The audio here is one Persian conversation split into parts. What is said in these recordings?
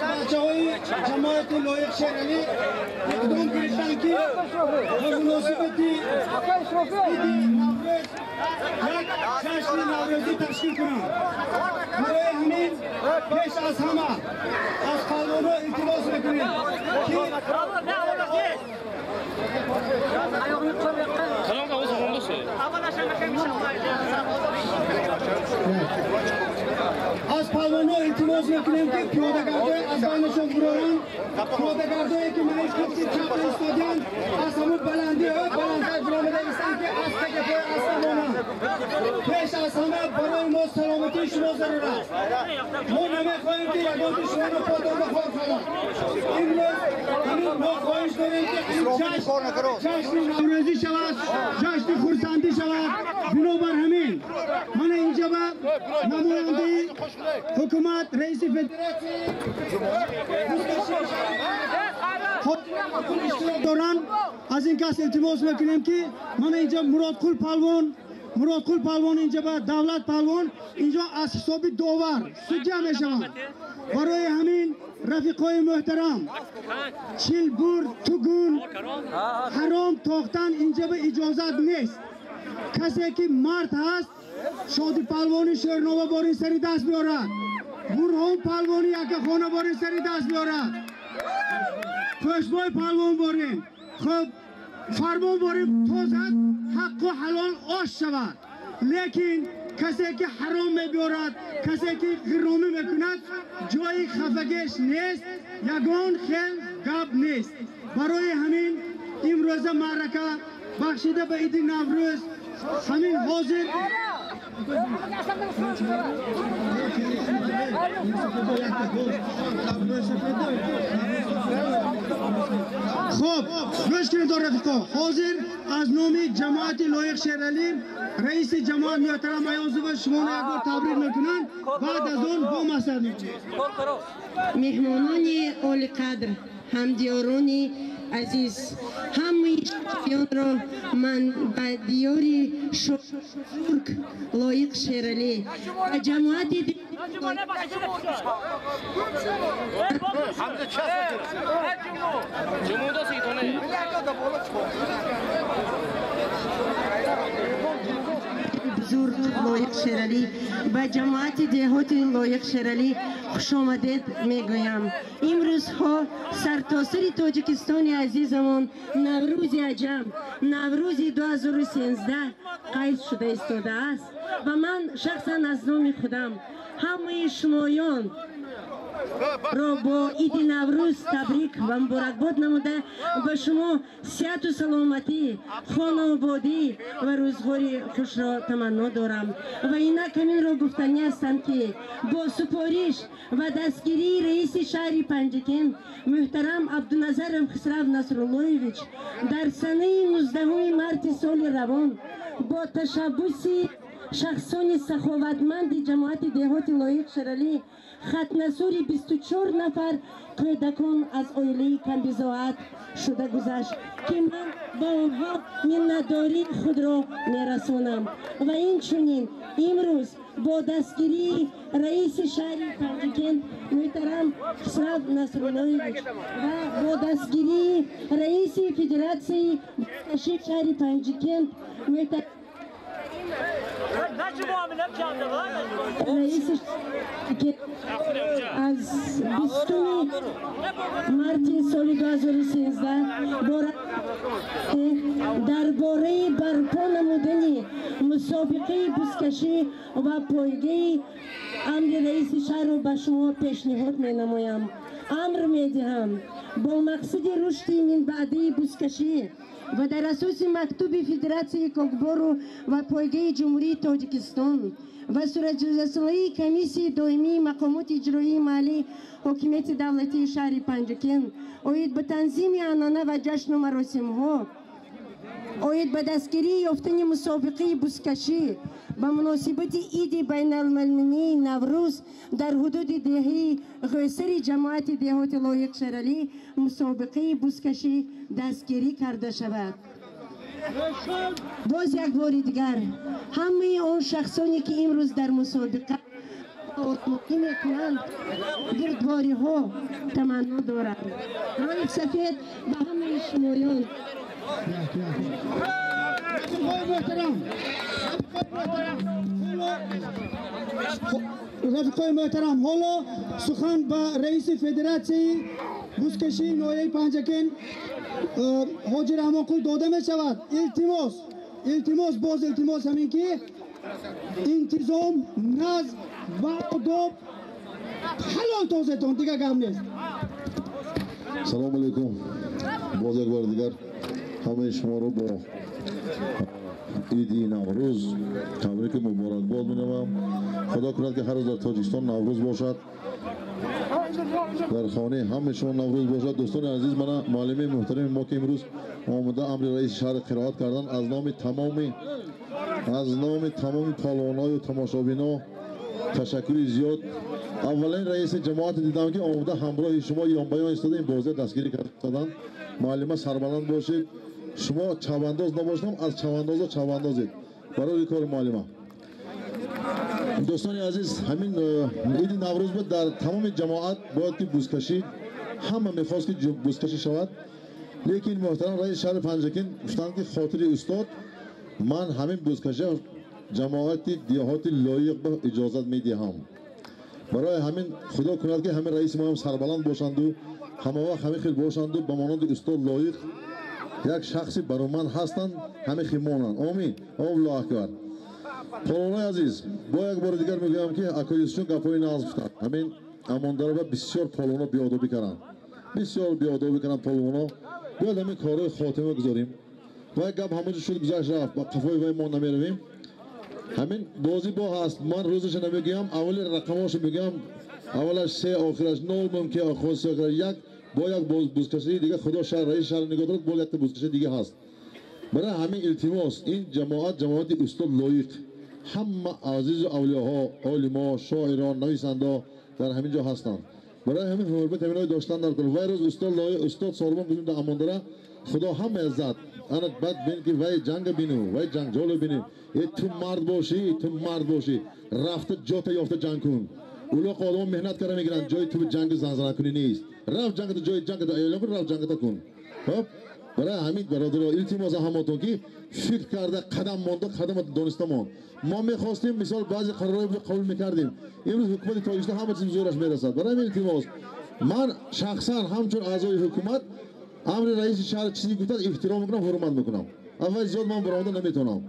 بچه‌های جماعت لایق شهری اقدام کردند که به مناسبت عید نوروز یک جشن نوروزی تشکیل کنند. برای همین پیش از همه از پهلوان‌ها التماس می‌کنیم که از پهلوان‌ها التماس می‌کنیم که پیاده‌گردی از بینشان برارن. پیاده‌گردی که منش گفتی چپ ایستادن از همون بلندی‌ها بلندتر برآمده ایستند که از تکه اصلا مانند. پیش از همه برای ما سلامتی شما ضرور است. ما نمی‌خواهیم که یگان دشمن را پادار بخواه کنند. امروز ما خواهش داریم که این جشن نوروزی شود، جشن خرسندی شود. بنابر همین من اینجا به نماینده حکومت رئیس فدراسیون دارن از این کس التماس میکنیم که من اینجا مرادقل پهلوان اینجا به دولت پهلوان اینجا از حساب داور سجا میشوند. برای همین رفیقای محترم چیلبور توگون حرام تاختن اینجا به اجازت نیست. کسی که مرد هست شادی پهلوانی شیرنوا بارین سری دست بیارد، برهان پهلوانی یک خانه بارین سری دست بیارد، پشتبای پهلوان بارین خب فرمان بارین توزد حق و حلال آش شود. لیکن کسی که حرام میبیارد، کسی که غرامی میکند جای خفگیش نیست، یگان خیل گپ نیست. برای همین امروز معرکه بخشیده به عید نوروز همین حاضر خب گوش کنید رفیقا، حاضر از نام جماعت لایق شهرعلی رئیس جماعت محترم ایازو شما یک بار تبریک میکنن. بعد از اون با مسئله مهمانان عالی قدر، همدیاران عزیز، همه شما را من به دیاری شرک لایق شهرعلی و جماعت بزرگ لایق شهرعلی به جماعت دهات لایق شهرعلی خوش آمدید میگویم. امروز ها سرتاسر تاجیکستان عزیزمون نوروز عجم، نوروز 2013 قید شده ایستاده است و من شخصا از نام خودم همه شمایان را با عید نوروز تبریک و مبارکباد نموده به شما صحت و سلامتی، خانوادگی و روزگاری خوش را تمنا دارم. و اینک همین را گفتنی هستم که با سپارش و دستگیری رئیس شهر پنجکین محترم عبدالنظر خسرو نصراللهویچ در سنه 19 مارس سال روان با تشبث شخصان سخاوتمند جماعت دهات لایق شهرعلی ختنسوری 24 نفر کودکان از عائله کمبزاعت شده گذشت که من با آنها منتداری خود را میرسانم. و این چنین امروز با دستگیری رئیس شهر پنجکین محترم خسرو نصراللهویچ و با دستگیری رئیس فدراسیون شهر پنجکین محترم رئیس که از 20 مارس سال 2013 درباره برپا نمودن مسابقه بزکشی و پایگی امر رئیس شهر را به شما پیشنهاد می نمایم. امر می دهم با مقصد رشد من بعدی بزکشی و در اساس مکتوب فدراسیون کوکبارو و پایگاه جمهوری تاجیکستان و صورت رسانی کمیسی دائمی مقامات اجرایی محلی حکومت دولتی شهر پنجکین اوید به تنظیم عنعنه و جشن و مراسم ها، اوید به دستگیری یافتن مسابقه بزکشی به مناسبت عید بین المللی نوروز در حدود دهه غیسر جماعت دهات لایق شهرعلی مسابقه بزکشی دستگیری کرده شود. باز یک بار دیگر همه اون شخصانی که امروز در مسابقه آزمایی میکنند گردباری ها تمنا دارند. رای سفید به همه شمایان. رفقای محترم، حالا سخن به رئیس فدراسیون بزکشی نوعی پنجکین حاجی رحمانقل داده می شود. التماس همین که انتظام، نظم و آداب حلال توضیحتون دیگه گم نیست. سلام علیکم. باز یک بار دیگر همه شما رو با عید نوروز تبریک مبارکباد می‌نوام. خدا کند که هر روز در تاجیکستان نوروز باشد، در خانه همه شما نوروز باشد. دوستان عزیز، من معلم محترم ما که امروز آمده امر رئیس شهر قرائت کردن، از نام تمام پهلوان‌ها و تماشابین‌ها تشکر زیاد. اولین رئیس جماعت دیدم که آمده همراه شما ایران بیان ایستاده این بازی دستگیری کردن. معلم سربلند باشید، شما چوانداز نباشید، از چواندازید برای کار معلم. دوستان عزیز، همین عید نوروز بود، در تمام جماعت باید که بزکشی همه میخواست که بزکشی شود، لیکن محترم رئیس شهر پنجکین گفتند که خاطر استاد من همین بزکشی جماعت دیهات لایق به اجازت میدهم. برای همین خدا کند که همه رئیس ما هم سربلند باشند و همه وقت همه خیل باشند و به مانند استاد لایق یک شخصی برای من هستند، همه خیمانند. آمین. الله اکبر. پهلوانای عزیز، با یک بار دیگر میگویم که اکایشون گپای ناز گفتند. همین امانداره و بسیار پهلوانا بیادبی کردند. پهلوانا. باید همین کارهای خاتمه گذاریم. و یک گپ همونجا شد گذشت رفت، با قفای وی ما نمیرویم. همین بازی با هست، من روزش نمیگم، اولی رقماش میگم، اولش 3 آخرش 0 ممکن آخر 3 آخرش 1 با یک بزکشی دیگه. خدا شهر رئیس شهر نگاه دارد، با یک بزکشی دیگه هست. برای همین التماس این جماعت استاد لایق، همه عزیز و اولیاءها، عالما، شاعران، نویسنده در همین جا هستند. برای همین حرمت همینای داشتن در کل وای روز استاد لایق استاد سالمان گفتیم در امانداره. خدا هم عزت آنت بعد بین که وای جنگ بینو، وای جنگ جلو بینی. تو مرد باشی رفت جات یافته جنگ کن. اولا قادم مهنت کرده میگیرن جای تو جنگ زنزانه کنی نیست. رفت جنگ تو جای جنگ تو اعلام کن، رفت جنگ تو کن. خب برای همین برادر التماس همتون که فکر کرده قدم مونده، قدم دانسته ماند. ما میخواستیم مثال بعضی قرارهای قبول میکردیم، امروز حکومت تاجیکستان همه چیز زورش میرسد. برای همین التماس من شخصا همچون اعضای حکومت امر رئیس شهر چیزی گفتن احترام میکنم، حرمت میکنم. اول زیاد من برآمده نمیتونم،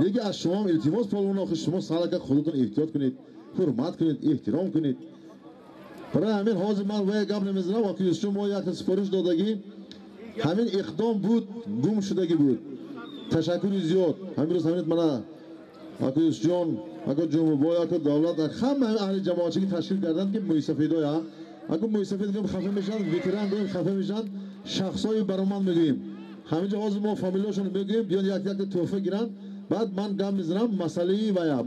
لیکن از شما هم التماس پهلوانا شما سالک خودتون احتیاط کنید، حرمت کنید، احترام کنید. برای همین حاضر من وای گپ نمیزنم. اکیوسیون ما یک سفارش دادگی همین اقدام بود، گم شدگی بود. تشکر زیاد. همین روز همین من اکیوسیون، اکو جمهوری، اکو دولت، همه اهل جماعتی که تشکیل کردند که موسفیدای ها، اگه موسفید گم خفه میشن، ویتران گم خفه میشن، شخصای برمان میگیم. همینجا حاضر ما فامیلاشون میگیم بیان یک تحفه گیرن. بعد من گام میزنم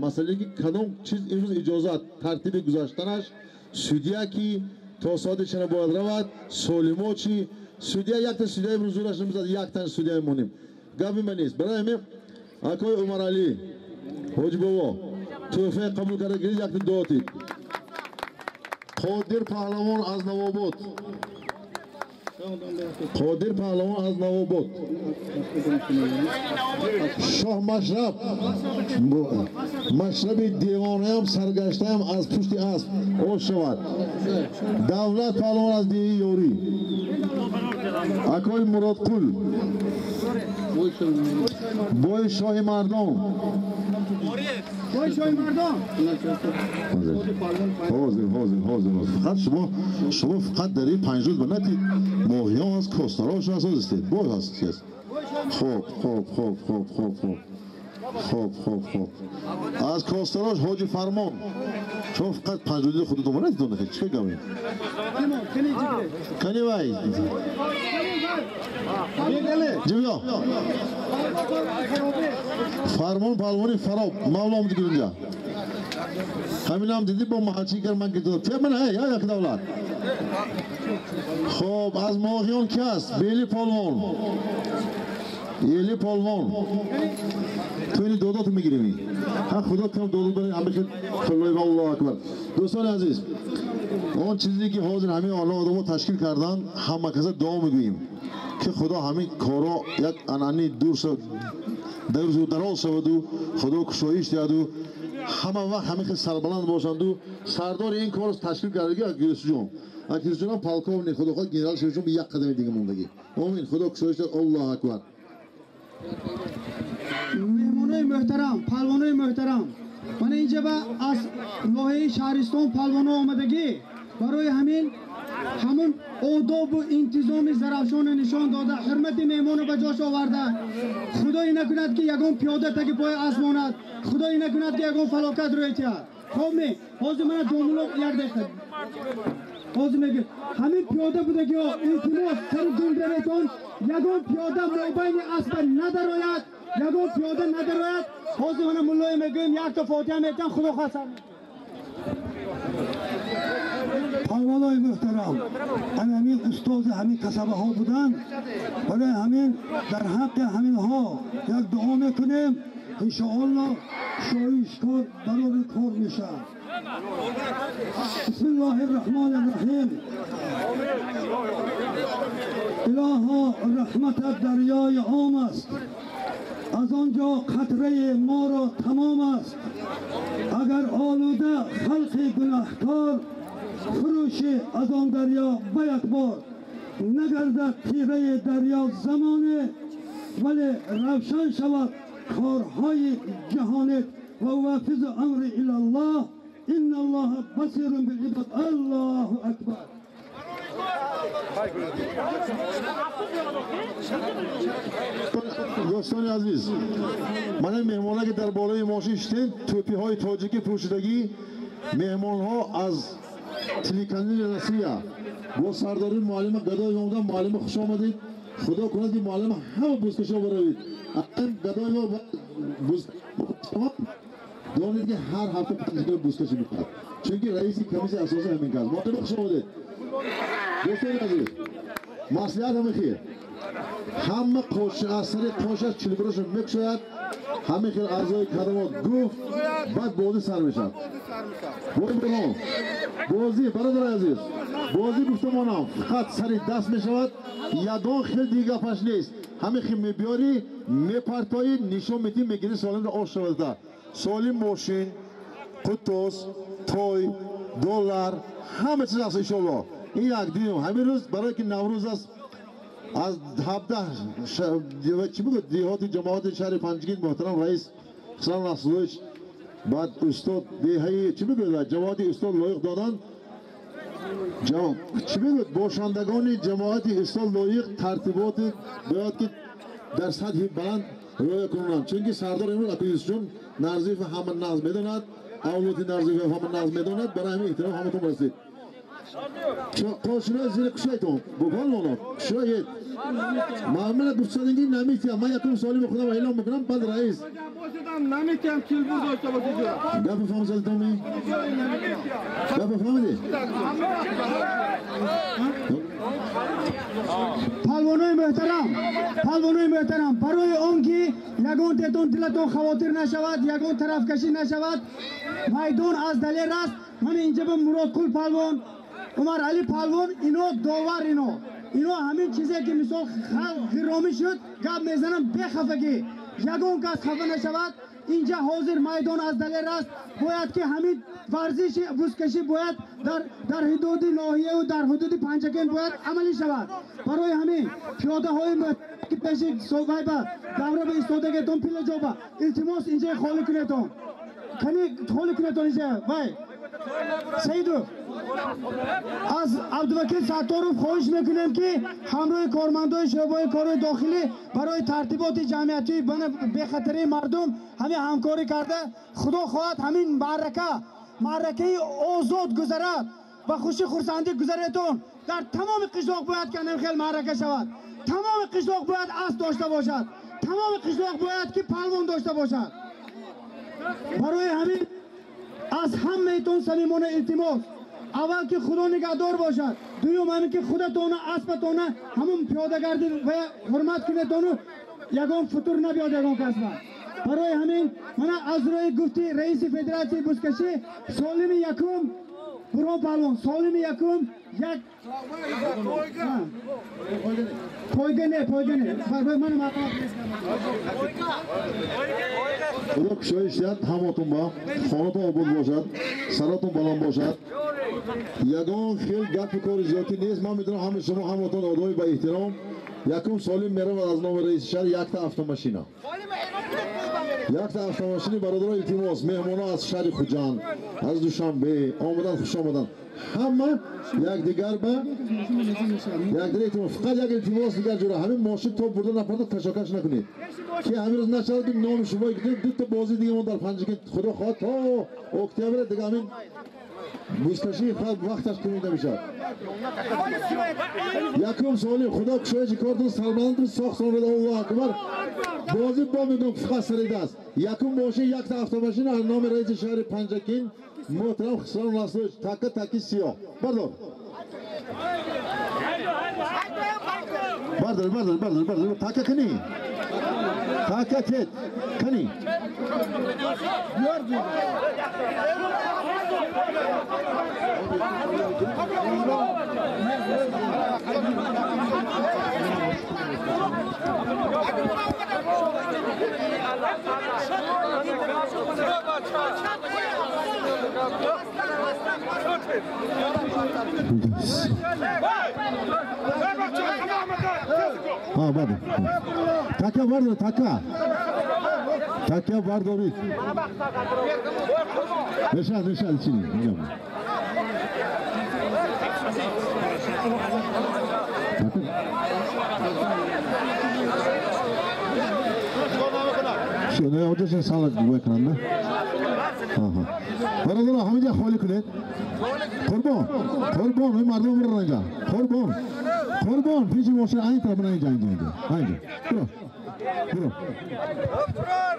مسئله که کدام چیز امروز اجازت ترتیب گذاشتنش، سودیا کی تا ساعت چند باید رود، سولیمو چی سودیا یک تا سودیا امروز زورش نمیزد، یک تا سودیا مونیم گامی من نیست. برای همین اکای عمر علی حاج بابا تحفه قبول کرده گیرید، یک تا دادید. قادر پهلوان از نواباد، شاه مشرب دیوانه هم سرگشته هم از پشت اسب او شود. دولت پهلوان از دیه یوری، اکای مراد قل، بای شاه مردم، فقط شما فقط در این 5 روز بنتید ماهیان از کاستراش اساس استید بای هست کس. خوب از کاستراش حاجی فرمان شما فقط 5 روز خودتون بنتید نخید چه گمی کنی وای جویا فرمان پهلوانی فراب مولا آمده گرونجا همین هم دیدی با محچی کرد من که دادم تیب من هی یا یک دولت. خب از ماهیان کی است؟ بیلی پهلوان Eli polvon. To'yni do'dot میگیریم. Ha xudo tam do'dot bilan hamma xulloy Allohu akbar. Do'stlar aziz. اون چیزی که حاضر همه آنها آدمو تشکیل کردن همه کسا دعا میگوییم که خدا همین کارا یک انانی دور دراز شود و خدا کشایش دهد و همه وقت همین که سربلند باشند و سردار این کار تشکیل کرده که اکیرس جون هم پالکوونی خدا خود گنرال شویشون به یک قدم دیگه موندگی آمین خدا کشایش دهد الله اکبر مهمانای محترم پهلوانای محترم من اینجا با از لوحه شهرستان پهلوانا آمدگی برای همین همون آداب و انتظام زرافشان نشان داده حرمت مهمان به جاش آورده خدایی نکند که یگان پیاده تک پای آسمانات خدایی نکند که یگان فلاکت روی تیاد خب می حاضر من جمله یک دقیقه حاضر میگه همین پیاده بوده که التماس سر گندرتون یگان پیاده مابین اسب ندراید یگان پیاده ندراید حاضر من ملای میگیم یک تا فاتحه میگن خدا خواستم پهلوانای محترم همین استاد همین کسبه ها بودن برای همین در حق همین ها یک دعا میکنیم انشاءالله شایش کار برای کار میشه بسم الله الرحمن الرحیم الها رحمت دریای عام است از آنجا قطره ما را تمام است اگر آلوده خلق گناهکار فروش از آن دریا به یک بار نگردد تیره دریا زمانه ولی روشن شود کارهای جهانت و وافظ امر الی الله ان الله بصیر بالعباد الله اکبر دوستان عزیز من مهمانه که در بالای ماشین شدید توپی های تاجیکی پوشیدگی مهمان ها از تلیکنی رسیه با سرداری معلم گدای اومدن معلم خوش آمدید خدا کنه که معلم همه بوزکشا بروید گدای ما دانید که هر هفته 5 کیلو بوزکشی میکنه چون که رئیسی کمیسی اساسی همین کرد معلم خوش آمدید دوستان عزیز مصلحت همه خیر همه قوش اثر قوشش چلبرش میکشاید همه خیلی اعضای کدمات گفت بعد بازی سر میشد بازی برادر عزیز بازی گفتمانم فقط سری دست میشود یگان خیلی دیگه پش نیست همه خیلی میبیاری میپرتایی نشون میدی میگیری سالم رو آش شده سالی ماشین قطوس توی دلار همه چیز هست انشالله این یک دیم همین روز برای که نوروز است از 17 چی بگو دیهات جماعت شهر پنجگین محترم رئیس حسن نصرویش بعد استاد دیهی چی بگو جماعت استاد لایق دادن چی بگو باشندگان جماعت استاد لایق ترتیبات باید که در سطح بلند رعایت کنند چون که سردار امروز اپوزیسیون نظیف همه نظم میداند اولویت نظیف همه نظم میداند برای همین احترام همتون برسید قاشنا زیر کشایتون بفال مانا کشایت معامله گفتادنگی نمیتیم من یکم سوالی به خودم اعلام میکنم بعد رئیس نمیتیم چلبور داشته باشید گپ فهم سلطانی گپ فهمیدی پهلوانای محترم برای اون که یگان تتون دلتون خواطر نشود یگان طرف کشی نشود میدان از دلیل است من اینجا به مراد کل پهلوان عمر علی پهلوان اینو داور اینو همین چیزی که مثال گرامی شد گپ میزنم بخفگی یگان کس خفه نشود اینجا حاضر میدان از دلیل است باید که همین ورزش بوزکشی باید در حدود ناحیه و در حدود پنجگین باید عملی شود برای همین پیاده های که پیش صوبای با دوره به ایستادگیتون پیل جوبا التماس اینجا خالی کنیتون خالی کنیتون اینجا وای سیدو از عبدالوکیل ستارov خواهش میکنیم که همراه کارمندای شعبه کار داخلی برای ترتیبات جمعیتی به خاطر مردم همین همکاری کرده خدا خواهد همین معرکه آزاد گذرد و خوشی خورسندی گذرتون در تمام قشلاق باید که نمخیل معرکه شود تمام قشلاق باید اسب داشته باشد تمام قشلاق باید که پهلوان داشته باشد برای همین از همه‌تون صمیمانه التماس اول که خدا نگهدار باشد دوم همین که خودتون اسبتون همون پیاده‌گردی و حرمت کنیتون یگان فطور نبیاد یگان کسب برای همین من از روی گفتی رئیس فدراسیون بزکشی سالم یکم برو پالون سالم یکم یک پایگنه برای من خدا کشایش دید هماتون با خانتون آباد باشد سراتون بلند باشد یگان خیلی گپ کار زیادی نیست من میدونم همه شما هماتون آدمی با احترام یکم سالم میرم از نام رئیس شهر یک تا автомашина یک تا автомашини برادران التماس مهمانا از شهر خوجند از دوشنبه آمدن خوش آمدن همه یک دیگر با یک دیگر التماس فقط یک التماس دیگر جوره همین ماشین تو برده نپرده تشاکش نکنید که همین روز نشد که نام شما دو تا بازی دیگه من در پنجگی خدا خواهد تا اکتبر دیگه همین مستشی خواهد وقتش کنیده میشد یکم سالی خدا کشایش کردن سلمانت ساخت سامد الله اکبر بازی با میگم فقط سریده است یکم ماشین یک تا автомашина از نام رئیس شهر پنجگین محترم خسرو نصروی تکه تکی سیاه بردار تکه کنی تکه کت کنی Ha vardı. Taka vardı taka. Taka vardı orayı. Neşal içini. Şöyle hocasın sağlık bu ekranda. Baralara hamice hali kılet. Kurban, ve mardum vuracak. Kurban, fişi moşa aynı tarafına gideceğim. Haydi. Bro.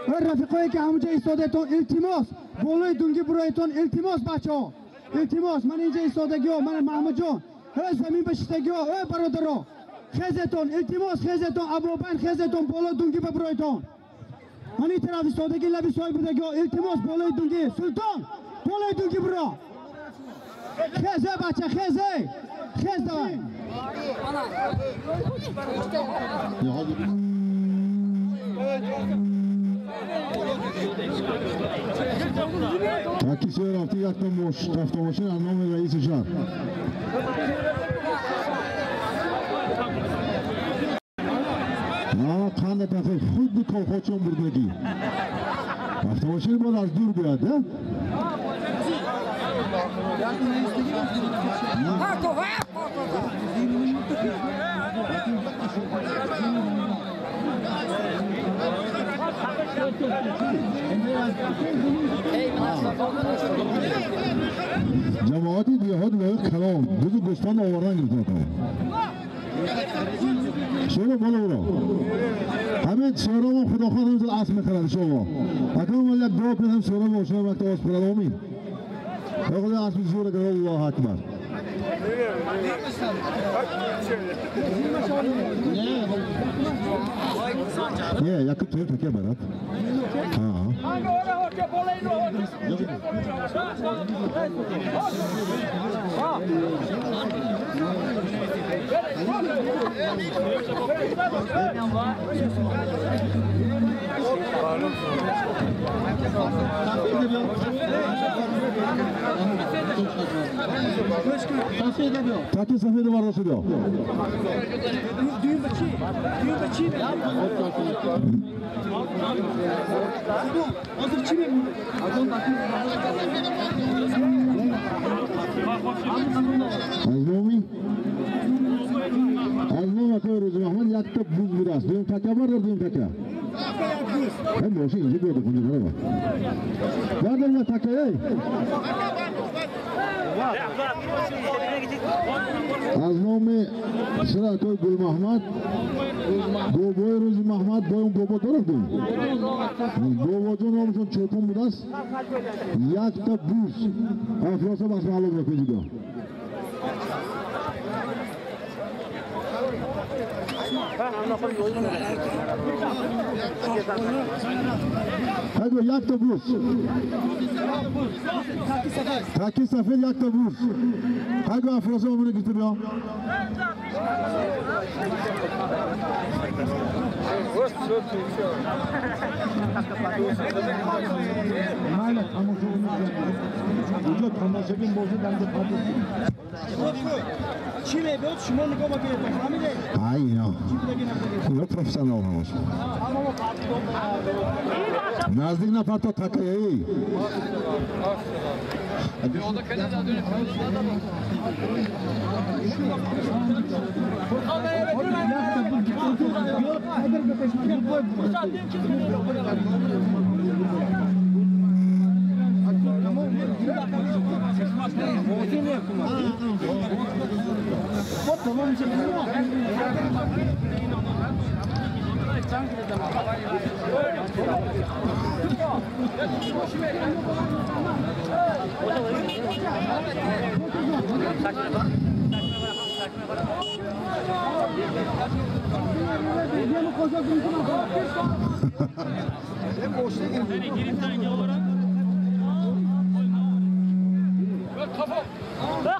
Her rafiqoyi ki hamice istadeton iltimos. Boloy dungi burayton iltimos bacho. İltimos, man ince istadagi o, man Mahmudjon. Hey zamin beshidagi o, hey barodaro. Xezeton, iltimos xezeton, aboban xezeton, bolo dungi burayton. Man in taraf istadagi labi sohibidagi o, iltimos boloy dungi. Sultan, boloy dungi buro. Xeze bacha, xeze. Xez davay. Taki se rafti автомашина از نام رئیس شهر قند تفیق خود بی کلخوچون بردگی автомашина باید از دور بیاد جماعتی دیهات و کلام دوزو گستان آوردن گرفت شما بالا برو همه شهرام خدا خواهد همزل عصر میخرد شما اگر من یک دعا کنم شهرام و شما وقت آس پرد آمین خدا عصر زور کرد الله اکبر نه یکی توی تکیه برد Taki safhede var nasıl diyor? Düğün başı. Hazır çiğne mi? Azmi bakıyoruz Rahman yaktı buz biraz. Düğün taka var da düğün taka. Hem de o şey iyice gördük bunu bana bak. Vardır mı taka ey? از نام شرکای گل محمد دو بای روزی محمد بایم بابا دارم بابا جان نامشون چوپون بود است یک تا بوز افراسه بس معلوم را پیجیگاه Hadi yak da vur. Taki sefer yak da vur. Hadi afroza onu getir ya. Mayli, tamoshabin tomoshabin bo'lsa damda qotib. Chile bo't, shimo nikoh bo'lgan. Hamile. Ay no. No profesional olmuş. Nazdik na pato takayı.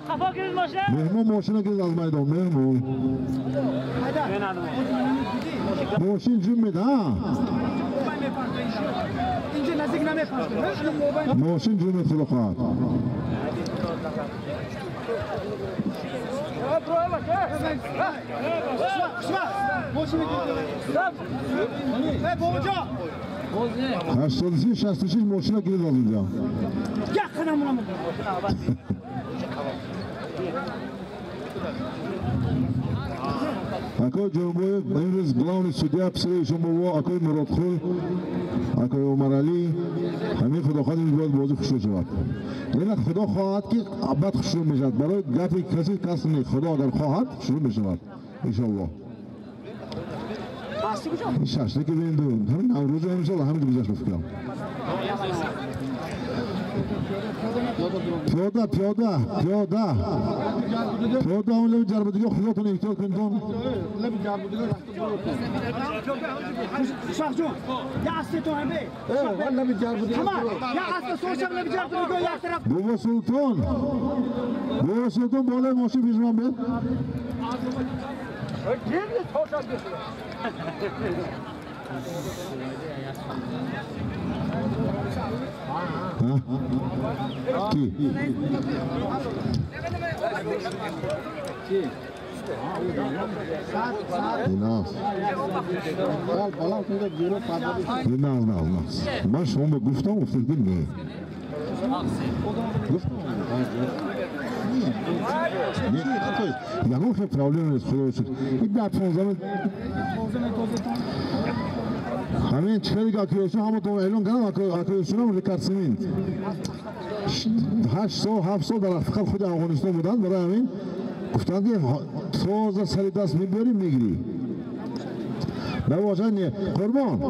Kafa girin başına. Mehmet moşuna giz almaydı o Mehmet. Moşin cümledi ha. Moşin cümledi kulakat. Hastalısı şastışız moşuna giz alınca. Ako Jumboy, Emriz Glawni Судья Псрей Жумбово, Акой Муратхул, Акой Умар Али, همین خدا خواهد این باید بازی خوشو شود. یعنی خدا خواهد که بعد خوشو میشود. برای گفتی کسی نیست. خدا اگر خواهد شروع میشود. انشالله. این شاشته که بیندون. همین نوروز انشالله همین گذشت بفکرم. پیاده اون لبی جربه دیگه خودتون احتیاط کنید. شاخ جون یا است تو هم به تمام یا است سوشال لبی جربه دیگه یک طرف بابا سلطان بالای ماشین بیرون بیاد. کی؟ نه من شما به گفتم افتادید نه یعنی خیلی پرابلم نیست خدا شد این در 15 همین چهری که اکیوشون همون تو اعلان کردم اکیوشون هم ریکارد سیمنت 8 سال 7 سال در افریقا خود افغانستان بودن برای همین گفتن که تو سری دست میبری میگیری به واجه نیه قربان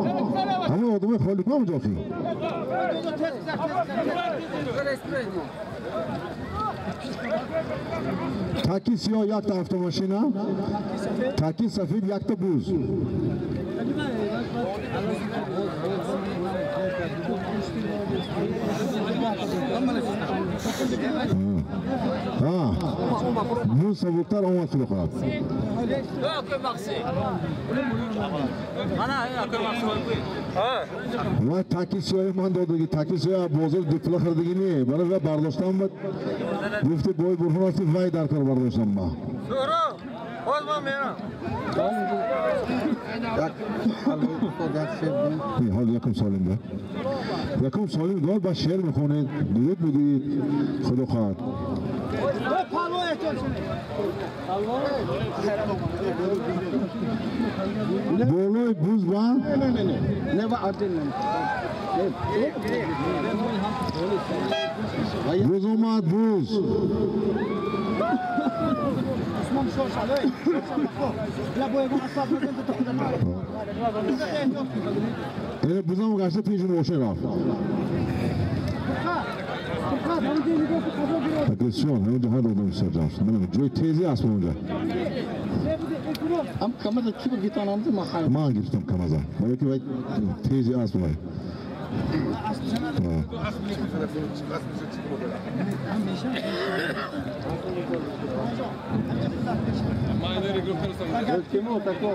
همه آدمای خالی کنم جافی تاکی سیاه یک تا автомашина تاکی سفید یک تا بوز بوز سبوکتر آمد شده خواهد و تاکی سیاه من داده تاکی سیاه بازار دیپلا خردگی نیه برای برداشتم بود گفته بای برهان هستی وای در کار برداشتم با حال یکم سالیم ده یکم سالیم دار با شعر میخونید دوید بودید خدا خواهد بالای بوز با بوز اومد بوز اینه بوزم گشته پیش روشن رفت اگرسیون همونجا ها دادم سرجانش من جوی تیزی هست اونجا Am kamada kim gitanamdı mahalle. Man gittim kamaza. Belki vay tezi az var. Kim o tako?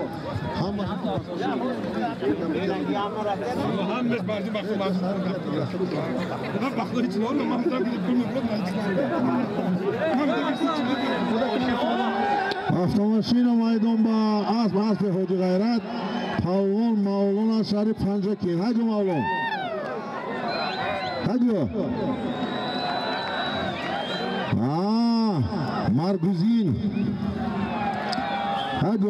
Muhammed bazı baktım. Baktım için oğlum mahtar gidip Avtomashina maydonba asb be Hoji G'ayrat Pavlon Mavlona Sharif Panjakin. Haji Mavlon. Haji. Marguzin. Haji.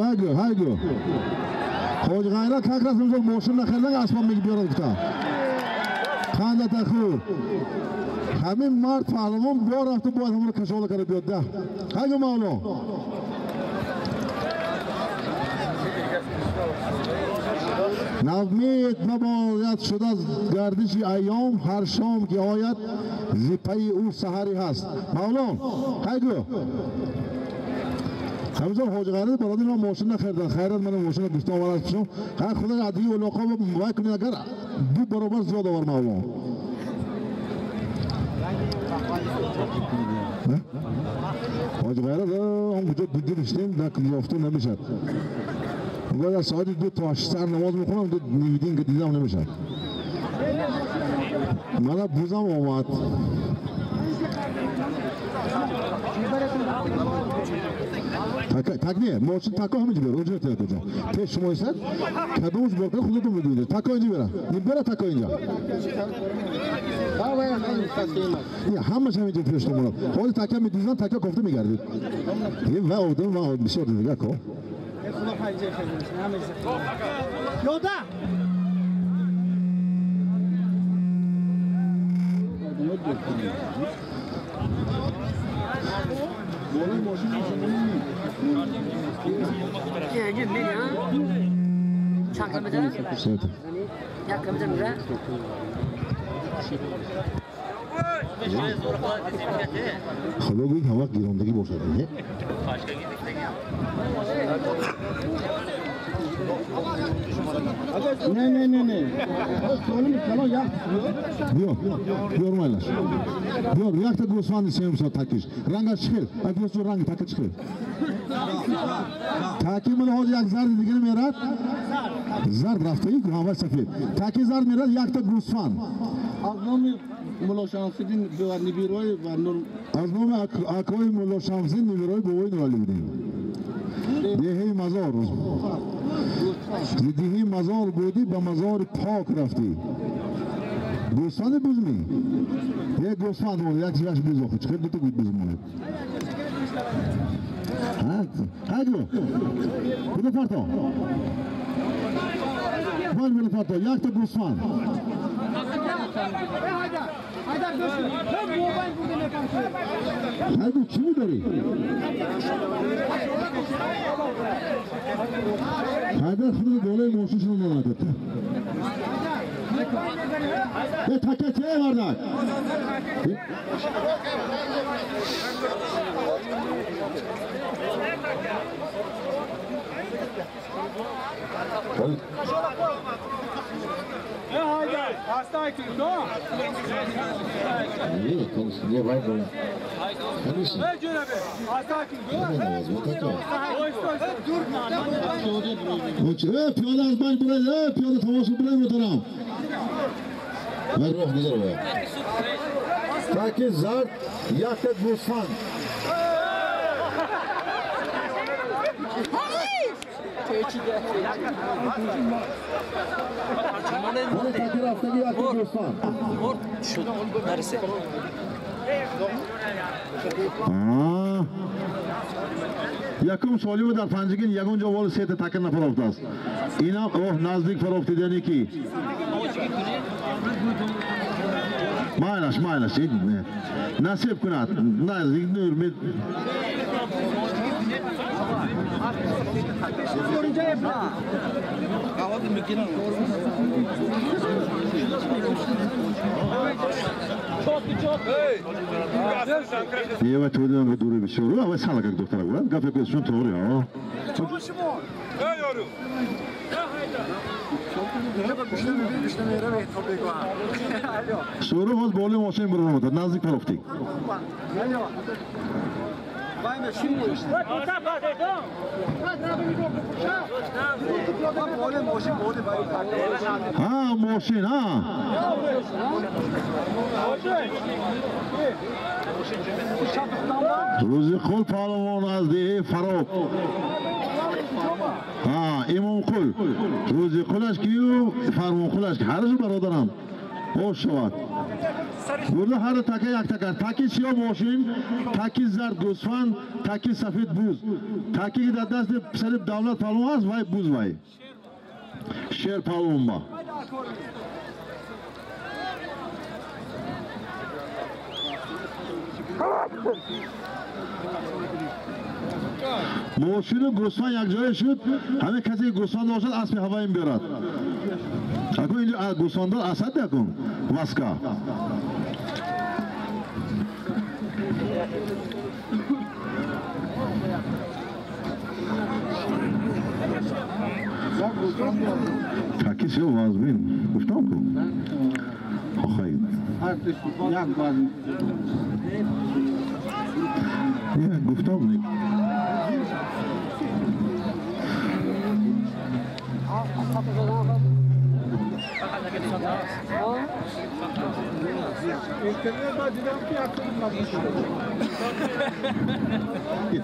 Hoji G'ayrat takrasımızın moşunla kırdan asman mı gidiyor orada. Kanda takur. Hemin Mart Pavlon bu hafta bu adamı kaşoğlu karı diyor da. Haji Mavlon. نظمیت نباید شده گردش ایام هر شام که آید زیپای او سحری هست مولان هیگو همزار حاج غیرت برادر من ماشین نخریدن خیرت من ماشین گفتم آورد پیشم هر خدا عادی و لقب وای کنید اگر دو برابر زیاد آور مولان حاج غیرت هم کجا دیدی داشتیم در کلیافتون نمیشد اگر ساعت دو تا سر نماز میخونم دو نیویدین که دیدم نمیشه من بوزم آمد تک نیه ماشین تکا همینجا بره اونجا تیه تو جا پیش شما ایستد کدومش برکن خودتون بگویده تکا اینجا بره این بره تکا اینجا نه همش همینجا پیش تو مراد خواهد تکا میدیزن تکا کفته میگردید این و آدم بسیار دیگه که Yoda. خدا گوید هوا گیراندگی باشد Ne. Oğlum sana yak. Yok, yormaylar. Yok, yakta Gosvan isem sa takiş. Ranga çıkır. Akıyorsun rang takı çıkır. Takim bunu hoca yak zar digine merat. Zar raftayı hava sefir. Taki zar merat yakta Gosvan. Ağlamı Muloşansı'nın nibiroy var nur. Ağlamı akoy Muloşansı'nın nibiroy bu oyun valideyim. Dehi mazar. Dehi mazar budi ba mazar pak rafti. Gosvan buzmi. Ye Gosvan oldu yak yaş buz oku. Çıkır dutu git buzum onu. Hadi. Bu da parto. Var böyle parto. Yakta Gosvan. Hadi kimi deri? Hadi şunu dolayı moşuşunu anlattı. Ve taketiye vardı. Hasta ettin, doğru. İyi, konuşuyor var böyle. Konuşun. Ver Cüneyt Bey, hasta ettin, doğru. Piyade az ben buraya, piyade tavası buraya muhterem. Ver ruh güzel be. Taki zart, yakıt Gosvan. Hani taki raftaki yakıt Gosvan. Neresi? Yakım soliu dar panjigin yagun jovol sete takan nafar oftas. Inam nazdik farofti deni ki. Maylaş. Nasip kunat. Nazdik nur mit. Ye va to'dan ga duri bishuru, va sala ga doktora bo'lar. Gap ko'rishun to'g'ri yo. So'rib hozir bola mashina birovoda nazik tarafdik. Ha, mashina, ha. Ro'ziqul palvon azdi Faroq. Ha, Imomqul. Ro'ziqulash kiyu, Farmonqulash ki. Harish barodaram. Hoş şovat. Burada her taka yak takar. Taki siyah moşin, taki zard gosfan, taki safed buz. Taki ki dadast sarıp davlat palvon az vay buz vay. Şer palvon ba. Moşini gosfan yak joya shud, hame kasi gosfan bosad asbi havayim berad. Akun inja gosfandor asad yakun vaska. Taki se vazbin. Guftam ku. Hayır. Yak bazı. Ya guftam ne?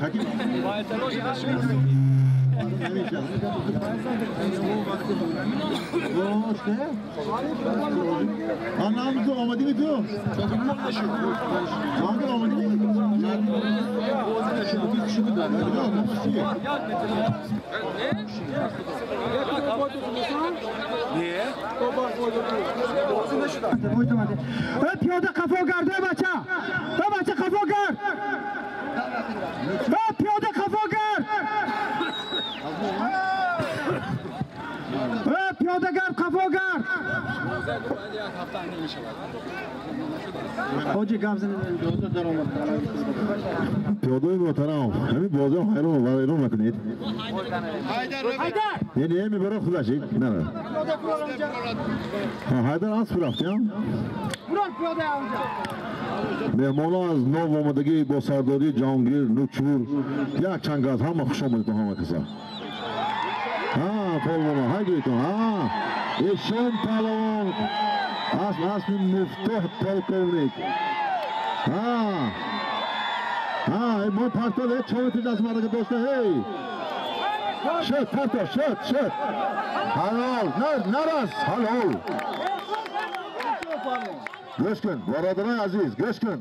Taki. Anamızı olmadı mı diyor? Hangi olmadı mı? Niye? Piyade kafogar de bacha. De bacha kafogar. Piyade kafogar. Piyodagar kafogar. Hoca gavzını Piyoda muhtaram. Hemi bozum hayron var hayron bakın et. Haydar. Ne mi bara xudaşik? Nara? Ha Haydar az fırafti ya. Buran piyade amca. Mehmona az nov omadagi bo Sardori Jahongir Nuchur ya Changaz hamma xush omad ba hamma kasa. Ha polvon hay go'yton ha. Eshon palvon. Asli Muftuh polkovnik. Ha. Ha, bu partada çoğutu dasmadaga do'stlar, hey. Shut, parta, shut. Halol, naras, halol. Go'shkun, barodaroy aziz, go'shkun.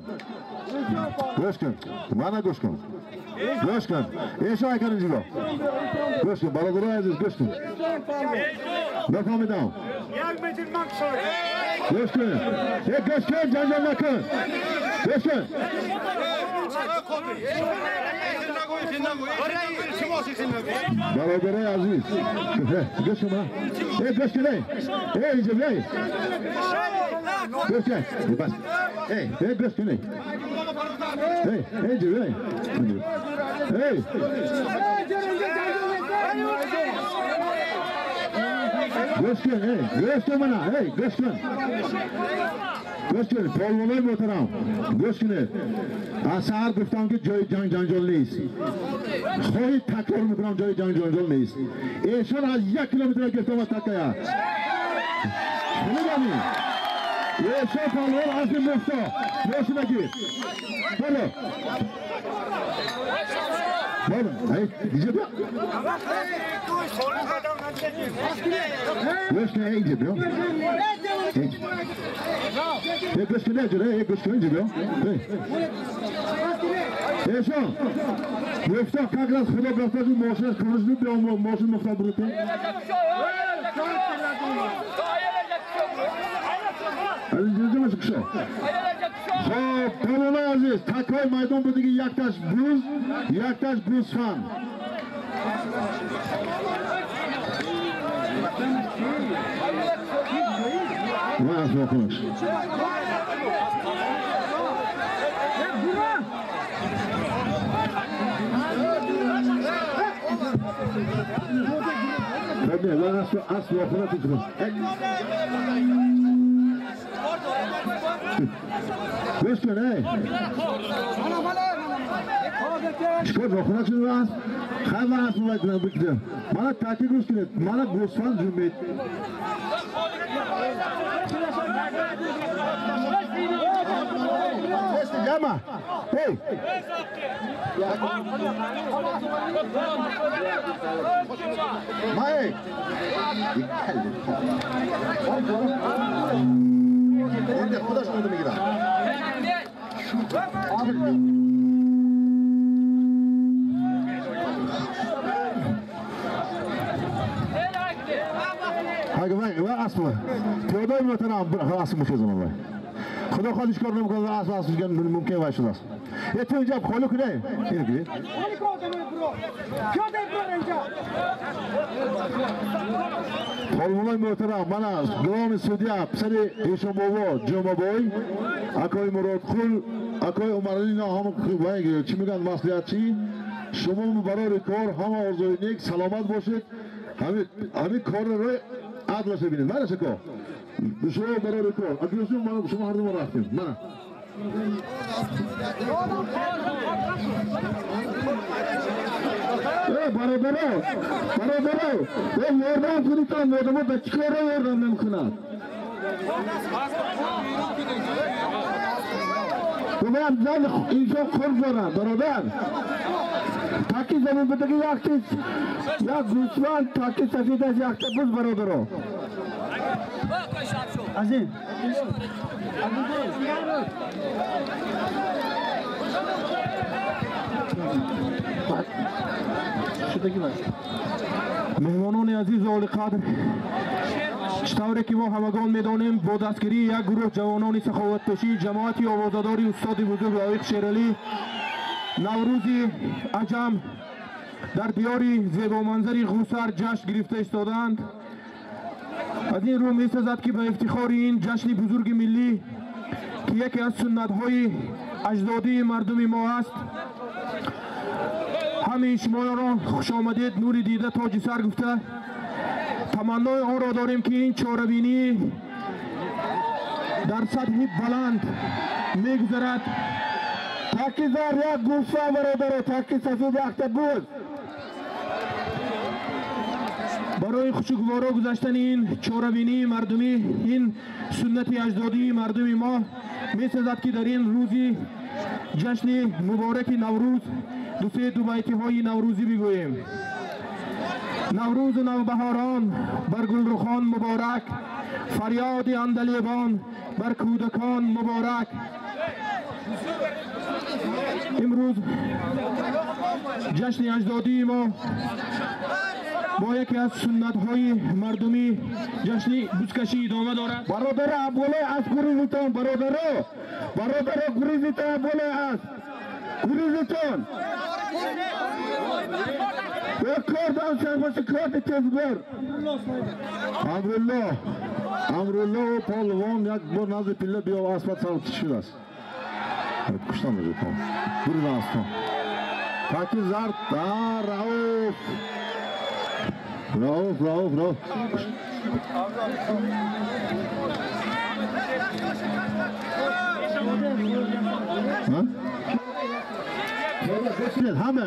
Mana go'shkun. Go'shkun. Esho aykaringiz bor. Go'shkun, barodaroy aziz, go'shkun. Nafamidam. Go'shkun. Go'shkun, janjal nakun. Go'shkun. Barodaroy aziz. Go'shkun ha. Go'shkun ey. Injib ey. Go'shkun. Bas. Hey, go'shkun ey. Hey, injib ey. Hey. Go'shkun ey. Go'shkun mana. Hey, go'shkun. Go'shkun, polvonlar muhtaram. Go'shkun. Asar guftam ki joy janjal neist. Khoyi takror mikunam joy janjal neist. Eshon az 1 kilometr guftam takaya. Shuni gami. Eshon polvon asli mufto. Yoshina gir. Bolo. Bolo. Hey, diyecek ya. Go'shkun ey diyecek ya. Hey, go'shkun ey jure, hey go'shkun diyecek ya. Hey. Eshon. Mufto как раз xudo baxtaji moshina qilishni bilan moshina mufto burdi. Azizim chiqsho. Xo'p, polvonlar aziz, Takoy maydon budagi yaktash buz fan. Vay arkadaş. Tabii ben asıl okula tuturum. Göster hey. Çıkar okula çıkar. Hayvan asıl vaktinden bıktım. Bana takip göster. Bana göster cümlet. Gama. Hey. May. Şimdi kudaş oldu mu gider? Hayır vay asma. Teodoy mu tanım asmış o zaman vay. Xudo xohish ko'rdim ko'zlar asosizgan mumkin va shular. Yetim jab qo'li kunay. Nega? Qolmoy mo'taram mana guvohi sudya Psari Eshobovo Jomaboy, Akoy Murodqul, Akoy Umarlino ham vay chimigan maslahatchi. Shoma barori kor hamma orzuinik salomat bo'lsin. Hamid korni adlasa binin. Mana shu ko. Şu barori kor. Akıyorsun bana şunu hardım bıraktım. Bana. Barodaro. Ben yerden kurutan adamı da çıkarıyor yerden mümkünat. Ben zaten insan korkmuyorum. Barodar. Taki zamanındaki yaktık. Ya Gülsüman taki safidesi yaktı. Buz barodaro. Azim. Şuradaki var. مهمانان عزیز و قدر طوری که ما همگان میدانیم با دستگیری یک گروه جوانان سخاوت‌پیشه جماعتی آوازه‌داری استاد بزرگ عایق شیرعلی نوروزی عجم در دیار زیبا منظری غوسر جشن گرفته ایستادند. از این رو می‌سازد که به افتخار این جشن بزرگ ملی که یکی از سنت‌های اجدادی مردم ما است، همه شما را خوش آمدید، نور دیده تاج سر گفته تمنای آن را داریم که این چهاربینی در سطح بلند میگذرد. تاکی زار یک گوسفه برادر تاکی سفید اختبوز برای خوشگوارا گذاشتن این چهاربینی مردمی، این سنت اجدادی مردم ما می‌سازد که در این روزی جشن مبارک نوروز دو بیتی های نوروزی بگوییم. نوروز و نوبهاران بر گلرخان مبارک، فریاد اندلیبان بر کودکان مبارک. امروز جشن اجدادی ما با یکی از سنت های مردمی جشن بزکشی ادامه دارد. برادر ابوله از گریزتان برادر گریزتان ابوله از گریزتان به کار دان سرباز کار تزبر امرالله و پالوان یک بار نزد پله بیا و اسبت سال کشید است. کشتم بجه کام بری دانستان تاکی زرد راوف همه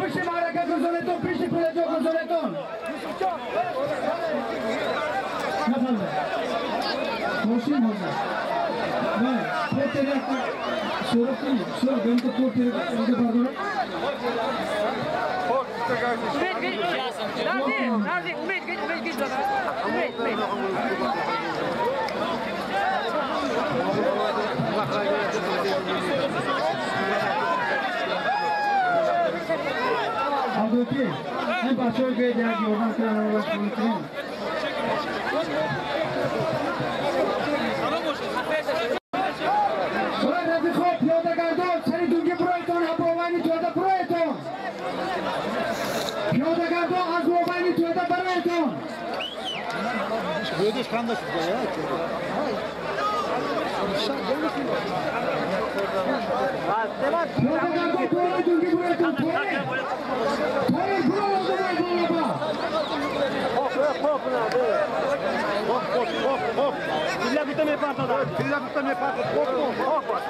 Pişi maraka kuzuleton, pişi kuleto kuzuleton. Nasıl? Hoşum oldu. Ben portere sorun, ben de portere pardon. Nerede? Umut git baba. Umut. Adoti. بچه‌ها که یک یاردم کردن و شما پیاده‌گردان سری دونگی برایتان ابروانی پیاده برایتان پیاده‌گردان از روانی پیاده برایتان Gördüğünüz kandaş bu ya. پیاده‌گردان توی دونگی برایتان توی برای Fila que me pasa, fila que me pasa.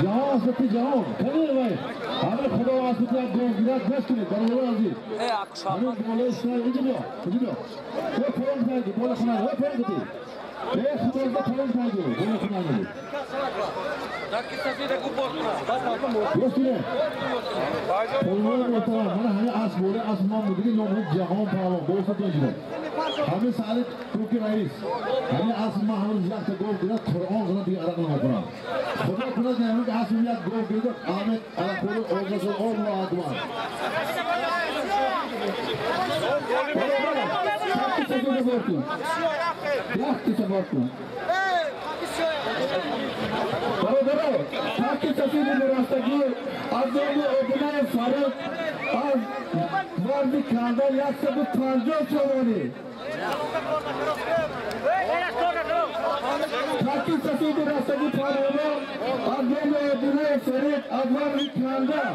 जहाँ सकते जाओ खड़े भाई हमें खुदा वास्ते आप गो गिरा दस मिनट बराबर आजी हमें बोले इसमें इजलो वो फोन खाएगी बोले सुना वो फोन करती एक फोन का फोन खाएगी बोले सुना नहीं दोस्तों बोलने होता है हमें आज बोले आसमान मुझे नौ मिनट जहाँ पाओ बोल सकते हैं हमें सारे टूके राइस हमें आसमान हम जाके गो गिरा थोड़ा और ज़रा भी अलग ना होगा खुदा खुदा ने हमें आसमान या गो गिरा आमे अलग कोई और जैसे और वो आदमी बरोबर साथी साथी ने रास्ता की आज जो ओपनर फारूक आज वर्दी खानदार या सब फांजो चोरी साथी साथी ने रास्ता की फारूक आज जो ओपनर फारूक आज वर्दी खानदार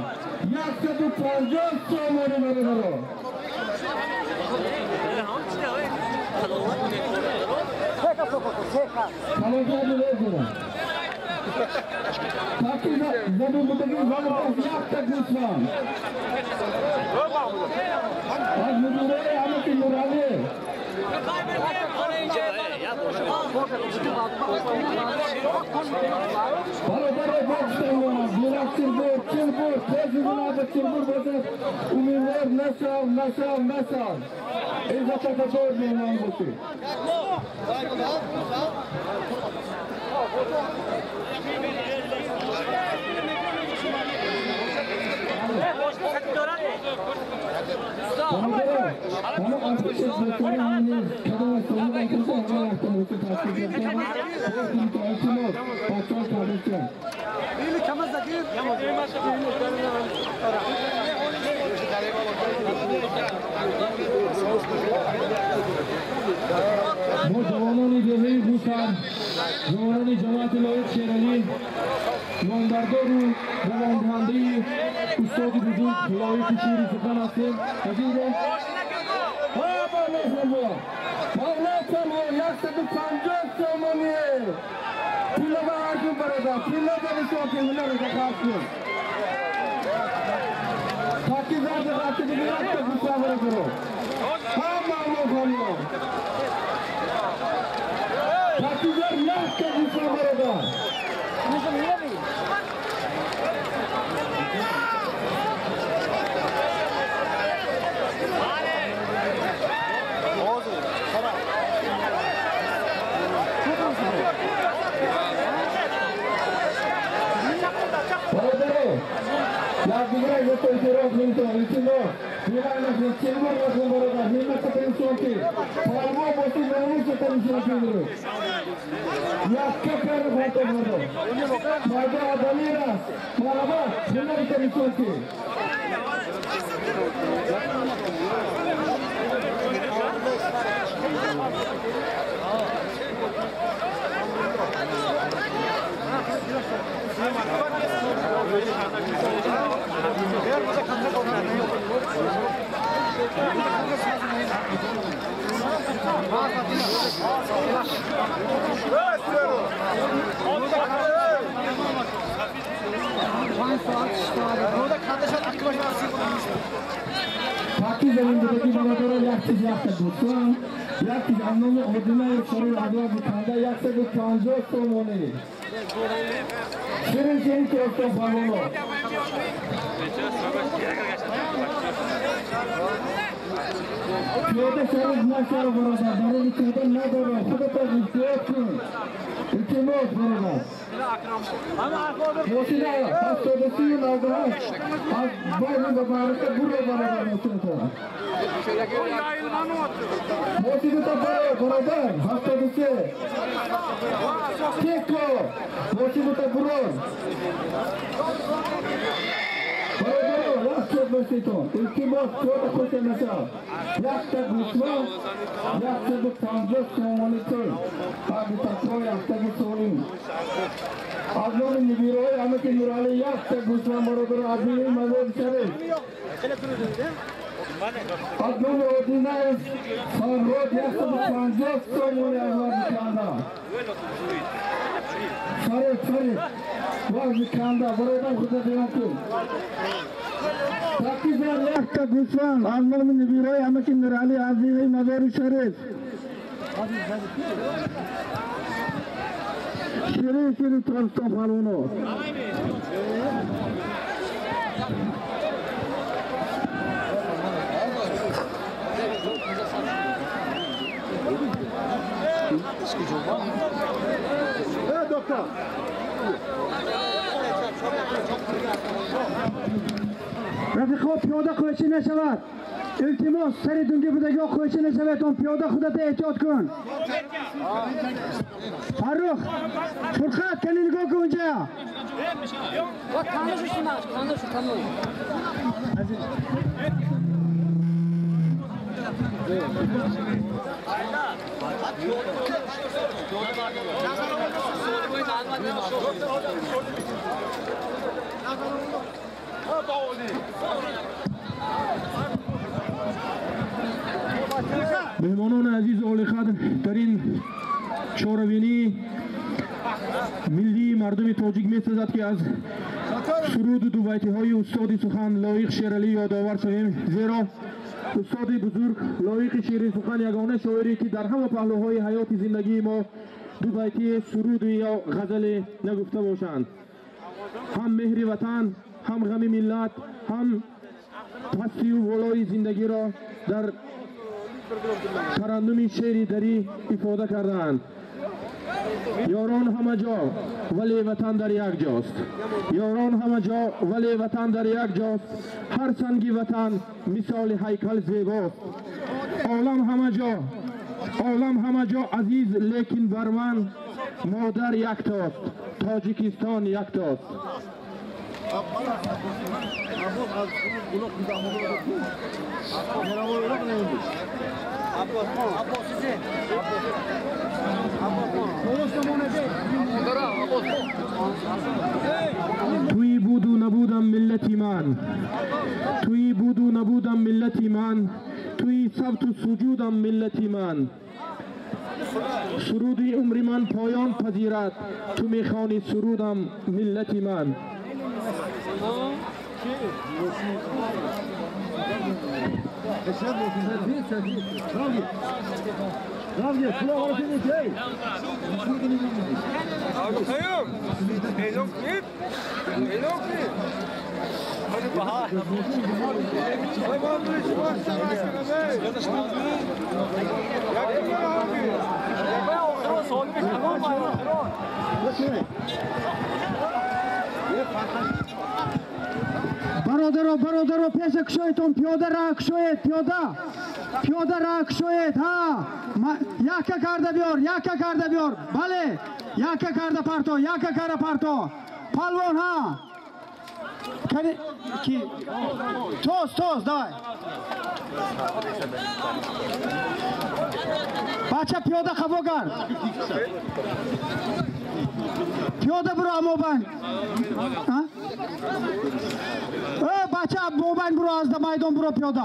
या सब फांजो चोरी मेरे घरों kalau dia ada lagi tapi jadi betul zaman siap tak Islam आज मुझे आने की मुरादे बराबर बॉक्स में मेरा चिरबोर तेज़ुना चिरबोर बोलते उम्मीदवार नशा इज्जत का दौर में नाम बोलते वो जवानों ने जो है भूषण जवानों ने जमात लोग शेरली नंदरदोरू जवान ढांडी उस्तोद बुजुर्ग खिलाड़ी किशोरी सुखान आसिम अजीब है हाँ बाले समो यार से तो पंजों समोनी है फिल्म का आर्टिस्ट बरेगा फिल्म का भी शौक है मिलने का खास है ताकि ज़्यादा रात के लिए आपका गुस्सा बरे करो हाँ मामलों खानियों ताकि ज़्यादा रात के गुस्सा बरेगा Ya diga yo estoy seguro que no, mira, no se llama la میشونی پالمو بوسی نمیشه تمیشونی یکی کار بوده بودو ماده آدمی را مرابا نمیشه تمیشونی Parti zemindeki bana yaktık dostum. Yaktık anlamı ordinal soru radyo bir tane yaktık bir kanjo somoni. Şirin şirin dostum balonu. Piyade sarız nasıl burada? Bana bir kadın ne doğru? Kuda izliyorsun. İltimos burada. Mosida hastadasıyım Allah'a. Az bayram mübarek buraya bana Mosida. Mosida da burada hastadası. Keko. Mosida da burada. Burada yakışık Mosida. İltimos çok hoş mesela. Yakışık Mosida. Yakışık Tanrı Somalisi. Abi takıyor yakışık Somalisi. Azman Nibiroy Ahmet Nurali yakta Gusman Barodur Azmi Mazhab Sharif Azman Ordinal Sarrod yakta Kanjok Somoni Azman Kanda Sharif Vazmi Kanda Barodur Khuda Diyanku Pakistan yakta Gusman Azman Nibiroy Ahmet Nurali Azmi Mazhab Sharif Şirin şirin transtan falonu. Evet doktor. Rafiqo piyoda qo'yishi nashavat. İltimos sari dungi budagi qo'yishi nashavat. On piyoda xudata ehtiyot kun. Farruh, Furqat kendini gol koyunca. Bak kanlı şu şuna, kanlı şu kanlı. مهمانان عزیز اولی قدر در این چهاربینی ملی مردم تاجیک می‌سازد که از سرود دو بیتی های استاد سخن لایق شیرالی یادآور شویم، زیرا استاد بزرگ لایق شیرین سخن یگانه شاعری که در همه پهلوهای حیات زندگی ما دو بیتی سرود یا غزل نگفته باشند. هم مهر وطن، هم غم ملت، هم پستی و بالای زندگی را در ترنم شعری دری ifade کردند. یاران همه جا ولی وطن در یک جاست. یاران همه جا ولی وطن در یک جاست. هر سنگی وطن مثال هیکل زیباست. عالم همه جا عزیز لیکن بر من مادر یک تاست. تاجیکستان یک تاست. توی بود و نبودم ملتی من، توی بود و نبودم ملتی من، توی ثبت و سجودم ملتی من. سرودی عمر من پایان پذیرد، تو میخوانی سرودم ملتی من. برادر پیش کشویتون پیاده را کشوید پیاده را کشوید ها یکه کرده بیار بله یکه کرده پارتو پالوان ها کی توس دای بچه پیاده خفا کرد پیاده برو اموبنگ بچه اموبنگ برو از میدان برو پیاده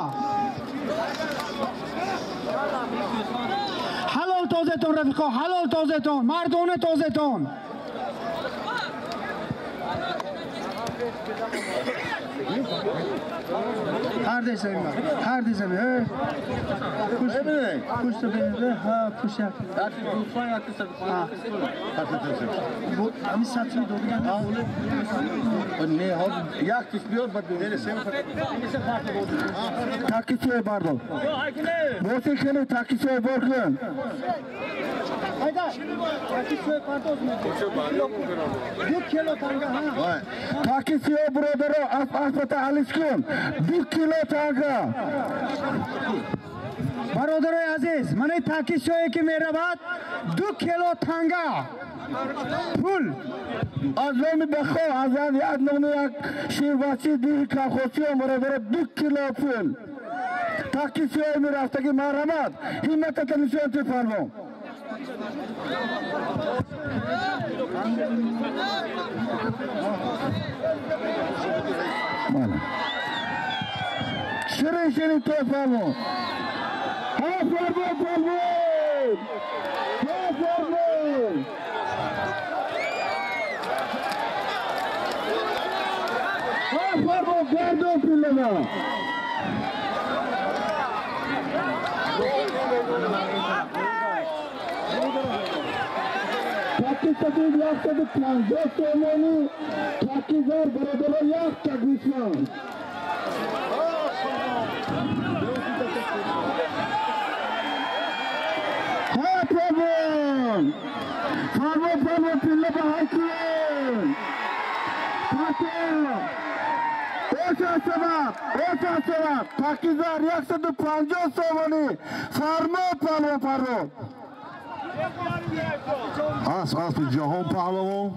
حلال توزیتون رفیقا حلال توزیتون مردونه توزیتون هر دیسه کشت بینیده ها کشت همی سبسی دوگه نه ها یک کش بیاد بد بیده تاکیسوی باردو موسی خیلی تاکیسوی برکن تاکیسوی پانتوز دو کیلو تنگه ها تاکیسوی برادرو اسپتا حالیش کن 2 کیلو تنگه برادرای عزیز من تاکیسوی که میره بعد 2 کیلو تنگه پول از من بخوا از یک نمونه یک شیرواسی دیگه کافوسی و برادر 2 کیلو پول تاکیسوی میرفته که مرحمت همت تنشون تو فرمون شیرین تو فرمون ها فرمون گردون پیلنا پاکستانی یافته 50 تومانی پاکیزار برادر یافته گوشمان ها فرمون پیله بهای کن اوچا سبب پاکیزار 150 تومانی فرمون اسب جهان پهلوان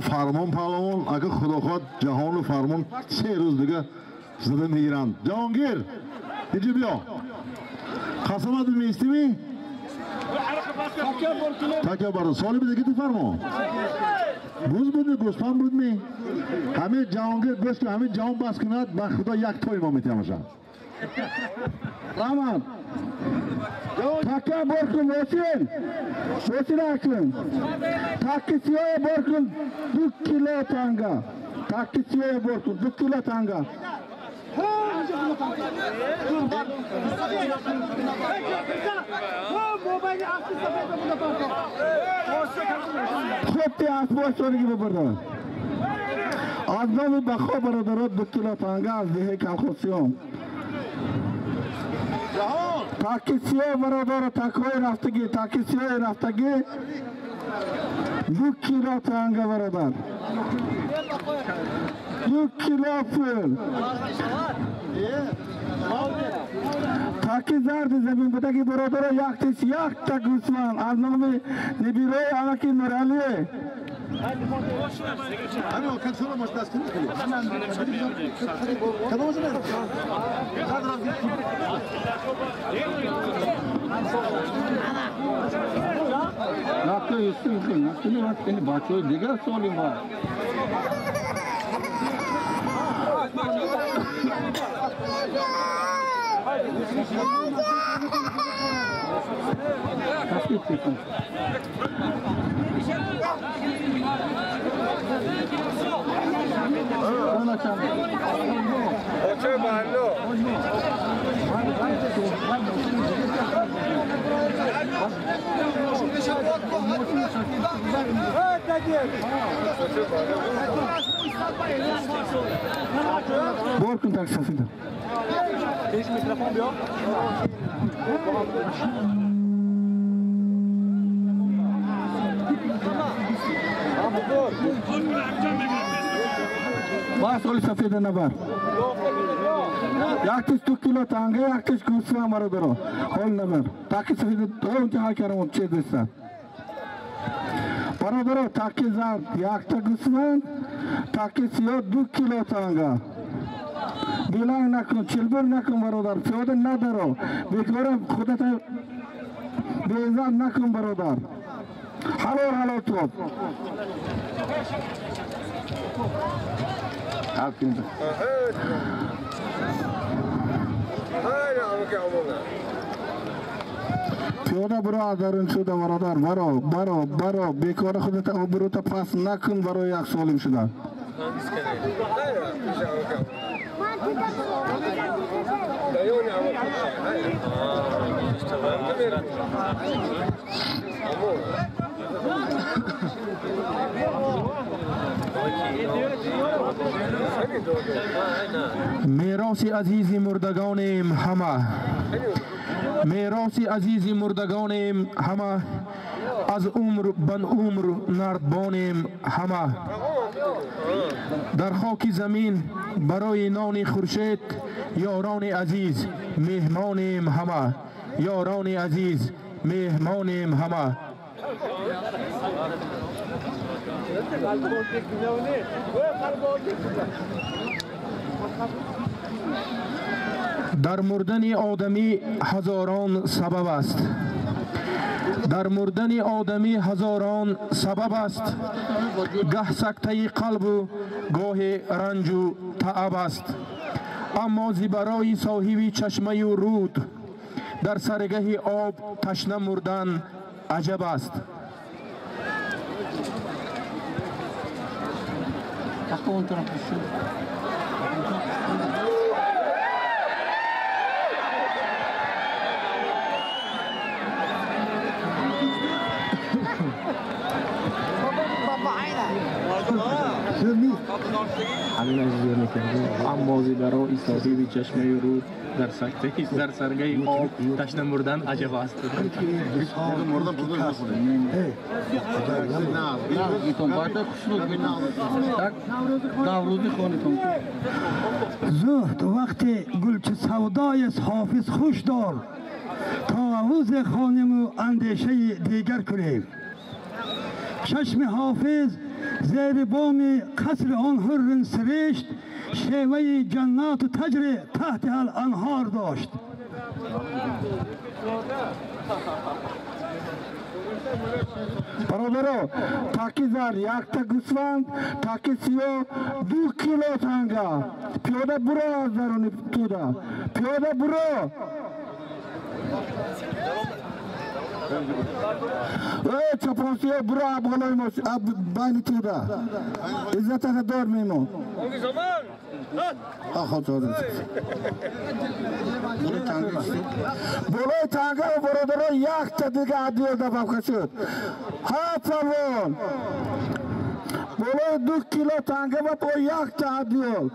فرمان پهلوان اگه خدا خواهد جهان و فرمان 3 روز دیگه زده میگیرند جهانگیر اینجا بیا قسمت میستیمی تاکه برای سالی بده که فرمان بوز بود می گوشپان بود می همه جهانگیر گوش که همه جهان بس کند با خدا یک توی ما میتیمشن رحمت تاکه برکن موسین اکلن تاکه سیاه برکن 2 کیلو تانگا تاکه سیاه برکن 2 کیلو تانگا خود تی اسباش سونگی ببردن از نامی بخوا برادرات 2 کیلو تانگا از دیه کلخوسیون تاکیسیای برادر تاکوی رفتگی تاکیسیای رفتگی 2 کیلو تانگا برادر 2 کیلو پول تاکی زرد زمین بوده که برادر یک تا گوسمان از نام نبیروی آنکی نورالیه انا كان صوره مش بس Nakta üstün naktını bak seni bahçeli diğer solayım var. Kaç geçeceksin? Ona çam. Otur mahallo. Borkun taksasıydı. Hiç mikrofon yok. بس ولی سفید نبر یکیش 2 کیلو تانگه یکیش گوسفند برادر حال نبر تاکی سفید دو جا کردم چه دستم برادر تاکی زار یک تا گوسفند تاکی 2 کیلو تانگه بیلان نکن چلبر نکن برادر پیاده ندارو بیکارم خودت بیزن نکن برادر حلال تو پیاده برادران شده برادر برو بیکار خودت برو تا پس نکن برای یک سالم شده میراث عزیز مردگانیم همه میراث عزیز مردگانیم همه از عمر بن عمر نردبانیم همه در خاک زمین برای نان خورشید یاران عزیز مهمانیم همه یاران عزیز مهمانیم همه در مردن آدمی هزاران سبب است در مردن آدمی هزاران سبب است گه سکته قلب و گاه رنج و تعب است اما زیبرای صاحب چشمه و رود در سرگه آب تشنه مردن عجب است اما زیبرای صاحب چشمه رود در سکته در سرگه آب تشنه مردن عجب است زهد وقتی گلچه سودای حافظ خوش دار تا عوض خانم و اندیشه دیگر کنیم چشم حافظ زیر بام قصر آن حر سرشت شیوه جنات و تجری تحت الانهار داشت برادرو تاکی زار یک تا گوسفند تاکی 2 کیلو تانگا پیاده برو از درون تودا پیاده برو چپاسی برو ابغلای ما بانی تودا عزت دار میمون بولای تانگا و برادرو یک تا دیگه عدیو دفاق شد ها پروان بولای 2 کیلو تانگا و با یک تا عدیو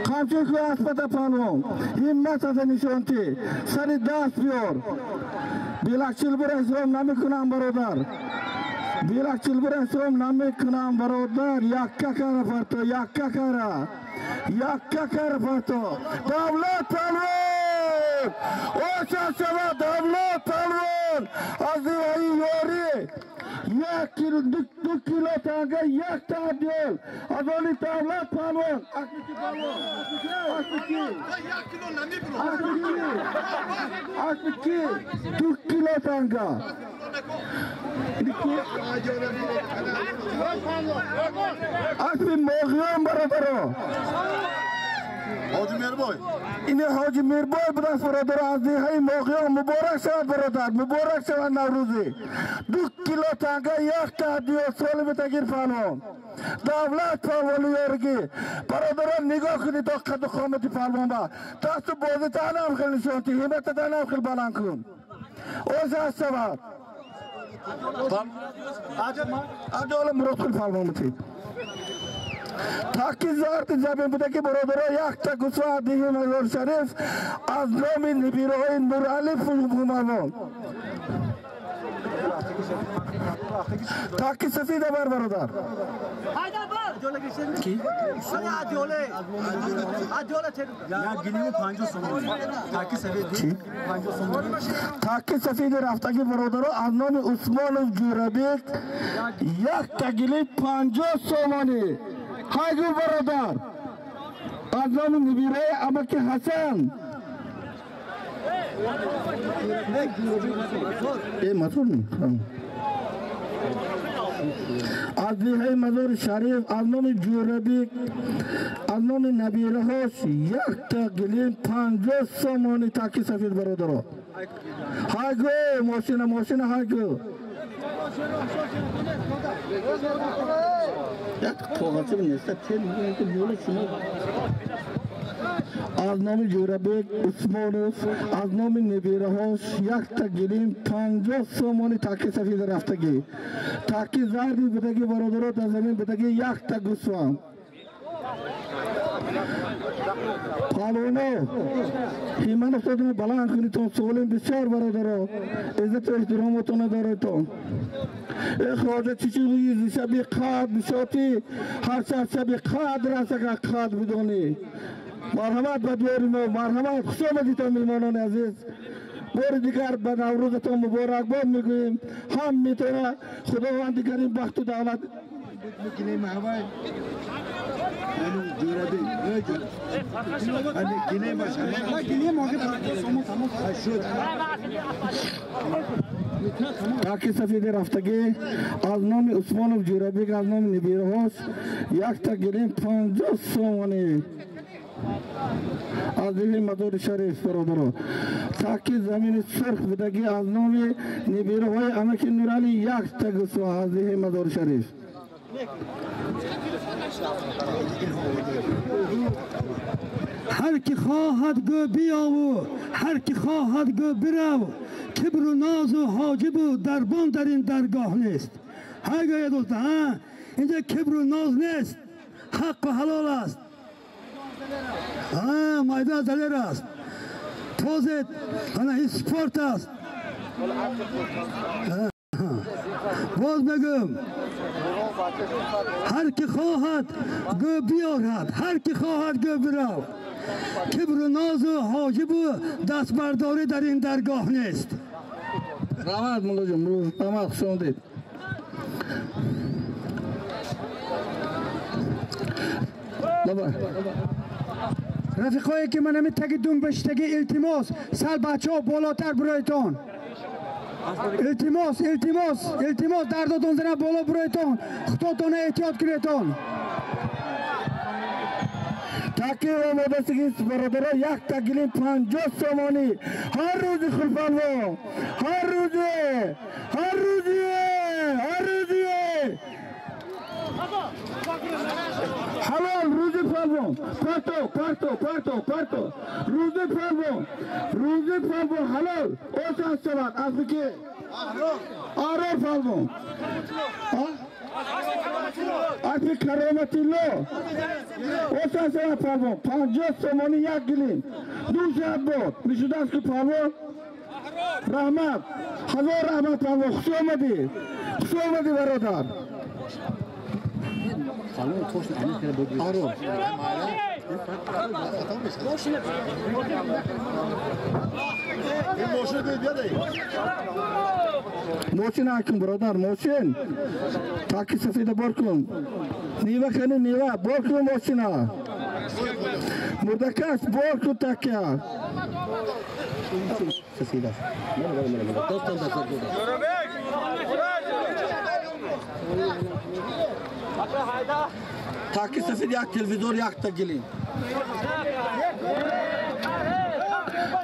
قمچه که اسپت پروان همت از نشانتی سری دست بیار بیلک چلبر اسلام نمیکنم برادر بیلک چلبر اسلام نمیکنم برادر یکا کار فرتو یکا کار فرتو دولت پروان اوچه شما دولت پروان از دیوایی یاری 2 کیلو تانگه یک تا دیل از اولی دولت پروان اسکی 2 کیلو تانگه اسمی موغیان برادرو حاجی میربای این حاجی میربای بدست برادر از دیهای موقعیان مبارک شود برادر مبارک شود نوروزی 2 کیلو تانگه یک تا دیو سال بتگیر پهلوان دولت پهلوانی یارگی برادران نگاه کنید تا قد و خامتی پهلوان با دست بازی تنم خیلی نشانتی همت تنم خیلی بلند کن اوز هست شود عجال مراد خیلی پهلوان بتید تاکی زارت زمین بوده که برادرها یک تا گوسفند دیگه مزار شریف از نام نبیرهای نورعلی فرومان تاکی سفید بر برادر تاکی سفید رفتگی برادر از نام عثمان جوربیک یک تگیلی 50 سومانی های گو برادر از نام نبیره امک حسن مطور از دیهای مزار شریف از نام جوربیک از نام نبیره هاش یک تگیلی 50 سومانی تاکی سفید برادر های گو ماشین های گو از نام جوربیک عثمانوف از نام نبیره هاش یک تگیلیم 50 سومانی تاکی سفید رفتگی تاکی زردی بدگی برادرها در زمین بدگی یک تگوسوام پالونو هیمان افتادن بلند کنیتون سوالین بسیار برادرها عزت و احترامتون دارتون خواهد چیچی روی شبی قاد بشاتی هر شبی قاد رسه که قاد بدونی مرحمت بدواریم و مرحمت خوش آمدیتون میمانان عزیز بار دیگر به نوروزتون مبارک باد میگوییم هم میتونه خداوند کریم بخت و دولت تاکی سفید رفتگی از نام عثمان جوربیک از نام نبیره هاش یک تگیلیم 50 سومانی از دیگه مدار شریف برادرها تاکی زمین سرخ بدگی از نام نبیره های امک نورالی یک تگسو از دیگه مدار شریف هر کی خواهد گو بیاو هر کی خواهد گو برو کبر و ناز و حاجب و دربان در این درگاه نیست های گوید دوستان اینجا کبر و ناز نیست حق و حلال است میدان زلیر است توزید اسپورت است باز بگم هر کی خواهد گو بیارد هر کی خواهد گو برو کبر و ناز و حاجب و دستبرداری در این درگاه نیست رحمت مولا جون رحمت شوندید رفیقایی که من تگی دون بشتگی التماس سال بچه ها بالاتر برایتون التماس دردتون زنه بالا برایتون خودتون احتیاط کریتون تاکی آماده سگیست برادرها یک تگیلیم 50 سومانی هر روزی خلفالو هر روزی حلال روزی پالون پارتو روزی پالون حلال اوسان شود از بکی آره پالون از بی کرامتی لو اوسان شود پالون 50 سومانی یک گلیم دو شب بود میشود از که پالون رحمت هزار رحمت پالون خوش آمدی برادر آرو موشن آکن برادر موشن تاکی سفید بار کن نیوه کنی نیوه بار کن موشن ها مردکش بار کن تاکی ها سفید تاکی سفید یک تلویزور یک تگیلی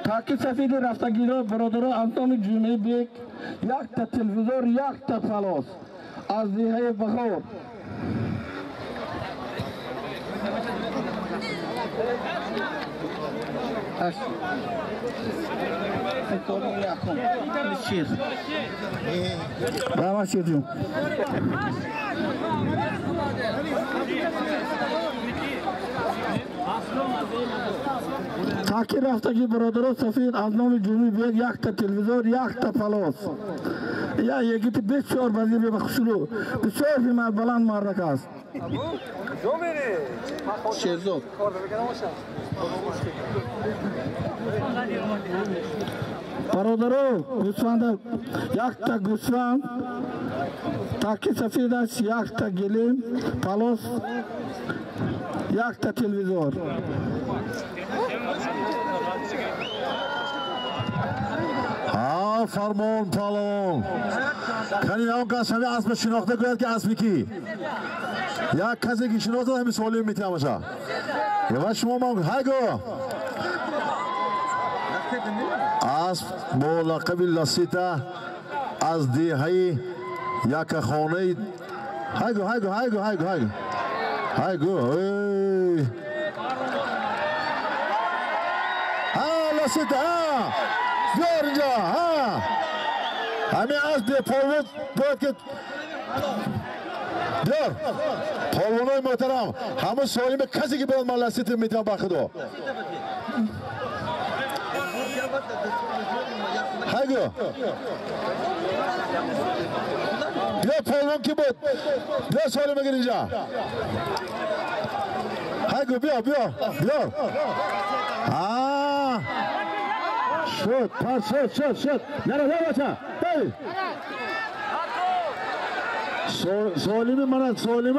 تاکی سفید رفتگی را برادرها انتام جمعه بیک یک تا تلویزور یک تا پلاس از دیهای بخور Bravo, Sergio. تاکی رفتگی برادرها سفید از نام جمعی بیاد یک تا تلویزور یک تا پلاس یا یکی بسیار وظیفه و خصوصی بسیار همت بلند مردک است. شیرزاد برادرو گوسفند یک تا گوسفند تاکی سفید است، یک تا گلیم پلاس، یک تا تلویزور. ها فرمان پالون کنی اون کس همه اسم شناخته گوید که اسمی کی یک کسی که شناخته همین سوالی میتونه باشه و شما ما های گو اسب با لقب لاسیتا از دیهی یک خانه های گو های گو های گو های گو های گو ها لاسیتا ها بیار اینجا ها همین از ده پاول باید که بیار پاولای محترم همون سالیم کسی که باید ملاسیت میتونم بخدو هایگو بیا پاولون کی بود بیا سالیم بگیر اینجا هایگو بیا بیا بیار شد پاس شد نره بچه بی سالیم من سالیم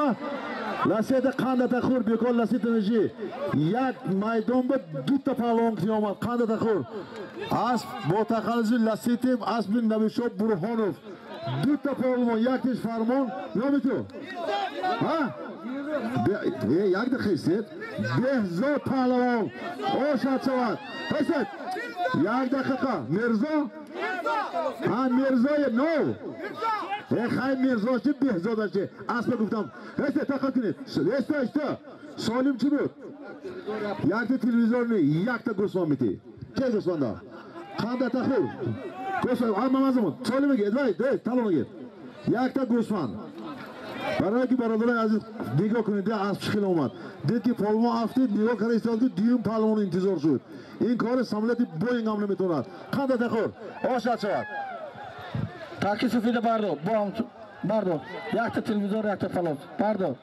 لسیت قند تخور بیکن لسیت نجی یک میدان بود دو تا پالون که آمد قند تخور اسب با تخلصی لسیتیم اسب نبیشو برهانوف دو تا پالون یکیش فرمان نمیتو ها یک دقیقه بهزاد پالون آشد شود پسید یک دقیقه مرزا ها مرزای نو خیلی مرزا چه بهزاد چه اصلا گفتم هسته تاقت کنید هسته سالیم چی بود یک تا تلویزیون نی یک تا گوسفند میتی چه گوسفند ها خانده تا خور گوسفند هم ممازمون سالیم میگه ادوای تلو میگه یک تا گوسفند برای که برادران عزیز نگاه کنید اسب خیلی اومد دید که پالما افتید نگاه کرده استاد که دیوم پالمان انتظار شد این کار سملتی بوینگ هم نمیتوند خانده تخور آشد شود تاکی سفید بردو بردو یک تا تلویزور یک تا پلاس بردو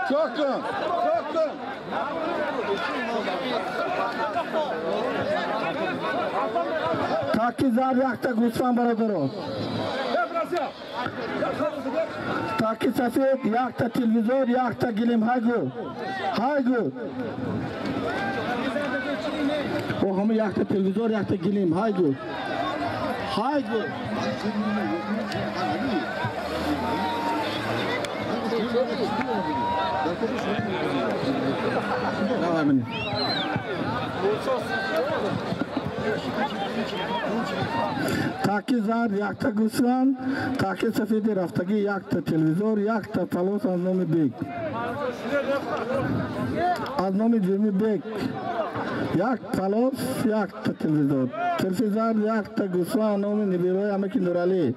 چاکن تاکی زار یک تا گوسفند برادرو تاکی سفید یک تا تلویزور یک تا گلیم هایگو او همه یک تا تلویزور یک تا گلیم هایگو تاکی زار یک تا گوسفند تاکی سفید رفتگی یک تا تلویزور یک تا پلوس از نام بیگ از نام جیمی بیگ یک پلوس یک تا تلویزور تلفیزار یک تا گوسفند نام نبیروی همه نورالی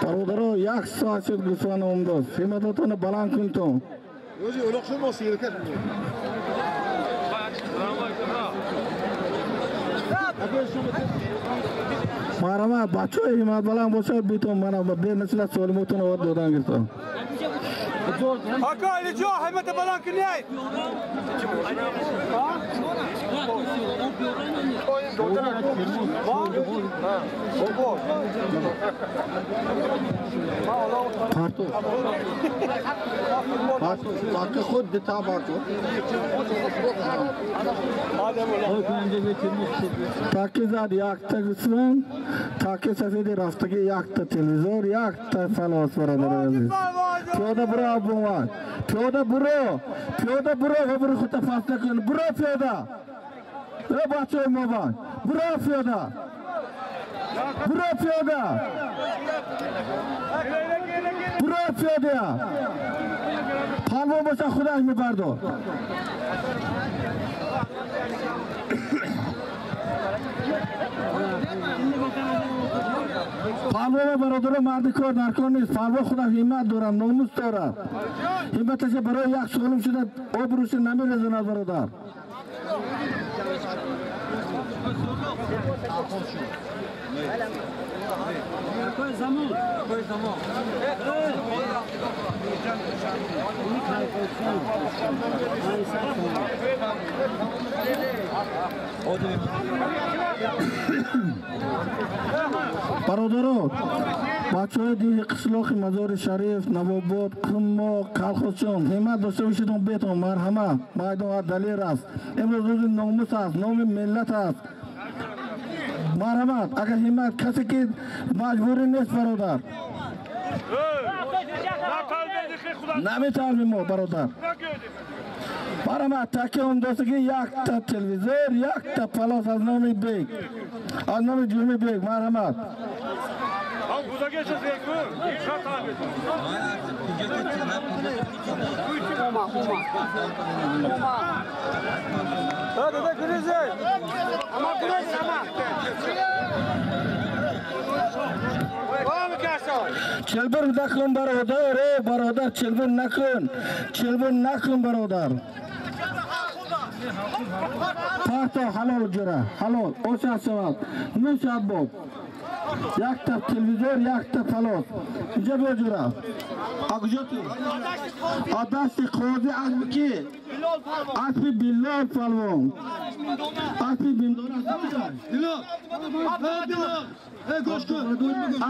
برادرو یک ساعت شد گوسفند نام دوست همتاتون بلند کن تو روزی اولوک شما سیرکت مارما بچه همت بلند باشه بیتون منم به نسل سالمتون آورد دادن گرفتم آقا اینجا همت بلند کنید پارتو خود دتا باکو تاکی زاد یک تا گوسفند تاکی سفید رفتگی یک تا تلویزور یک تا فلاس برادر عزیز پیاده برو آبوان پیاده برو و برو خود تفاصله کن برو پیاده بچه مابان برو پیاده پالو باشه خودش میبردو پالو برادر مرد کار نرکن نیست پالو خودش همت دارم ناموس دارم همتش برای یک سالم شده آب روش نمیرزند برادر برادران بچه‌های دیگه قشلاق مزار شریف نواباد قم کالخوچان همت داشته باشید بهتون مرحمت میدان دلیر است امروز روز ناموس است نام ملت است مرحمت اگر همت کسی که مجبوری نیست برادر نمیتونیم ما برادر مرحمت تاکه اون دوستگی یک تا تلویزیون یک تا پلاس از نام بیگ از نام جمعی بیگ مرحمت چلبر نکن برادر چلبر نکن برادر پاتا حلال جرا حلال اوشا سوال نشاد بود یک تا تلویزیون یک تا پلاس اینجا بجورا اگجوتی آداشت خوزی اسم کی اسم بیلال پلوان اسم بیمدون بیلال گوش کن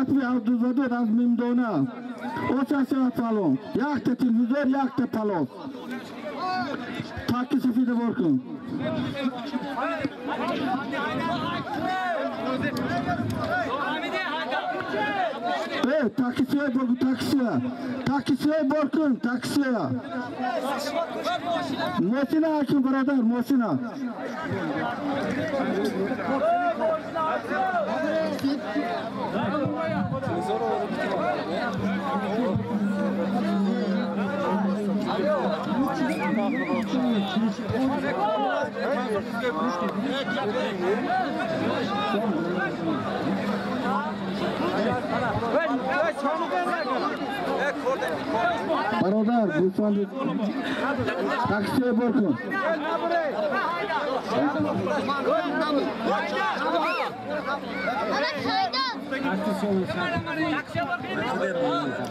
اسم عبدالزدود از بیمدونه اوچه شد پلوان یک تا تلویزیون یک تا پلاس تاکی سفیده برکن taksiye borkun taksiye Mosina hakim brother Mosina برادر دوستان تاکسی برکن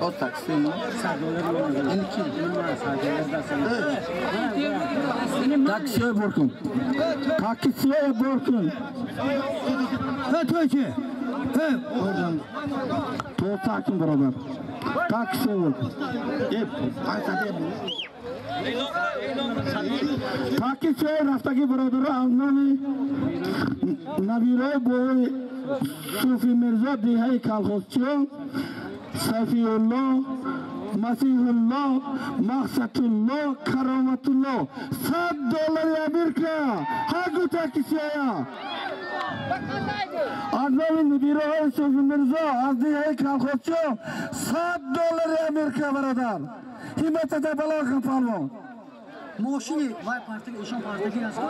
o taksi mi? Taksiye borkun. Taksiye borkun. He Türkiye. He. Oradan. Sakin beraber. Taksiye borkun. Taksiye raftaki beraber anlamı. Nabire boy. Sufi Mirza Dihai Kalkhosçu, Safiyullah, Masihullah, Maksatullah, Karamatullah. $100 Amerika. Hangi taksiyaya? Adamın bir ay Sufi Mirza Dihai Kalkhosçu, $100 Amerika beraber. Himmet ede balakın palvan. Moşini, vay partili, eşan partili yazı.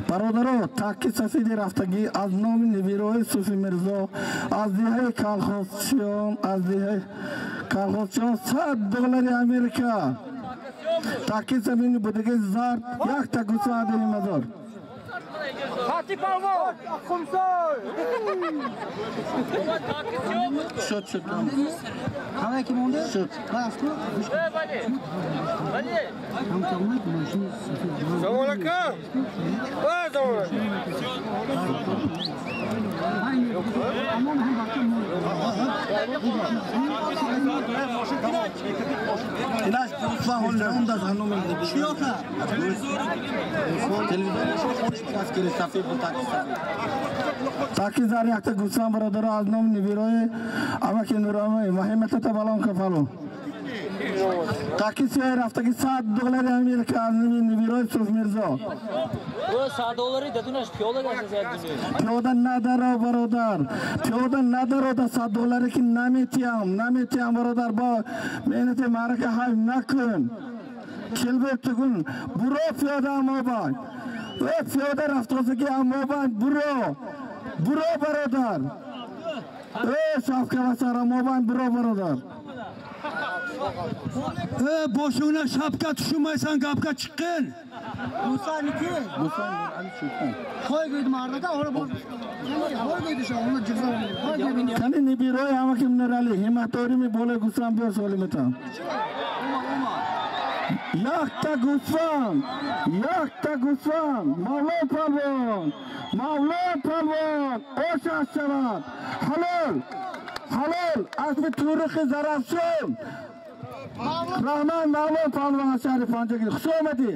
برادران تاکی سفید رفتگی از نام نبیروی صوفی مرزا از دیهای کالخوچیان $100 امریکا تاکی زمین بودگی زار یک تا گوسه آدمی مزار Fatih Palvan! Kumsoy! Şut. Hava kim oldu? Şut. Başka? Hadi. Tamam maşını. Selamünaleyküm. Vay selamünaleyküm. Aman hem baktım. İlaç kurutma onda zannomuz bir şey yok ha. Televizyon askeri safi bu taksi zar yakta gusam brother az nom nibiroy ama ki nurama mahimete tabalon kafalo taksi raftaki $100 Amerika nibiroy Suf Mirza Bu $100 dediniz piyoda gelseniz piyoda nadaro brother piyoda nadaro da $100 ki nametiyam brother ba mehnete maraka hay nakın چلبتگون برو پیاده اما باید و پیاده رفتازگی اما باید برو برادر شافکه و سر اما باید برو برادر boşuna şapka düşünmeysen kapka çıkın. Musa niki? Koy koydum arada orada boş. Koy koydu şu onu cıza. Koy koydum. Senin ne bir oy ama kim nereli? Himatori mi bole gusam bir solimeta. Yakta gusam. Mavlan palvon. Oş aşavat. Halal. Asbi turuqi zarafshon. Rahman Mavlon palvon Sharif anchagi xushomadi.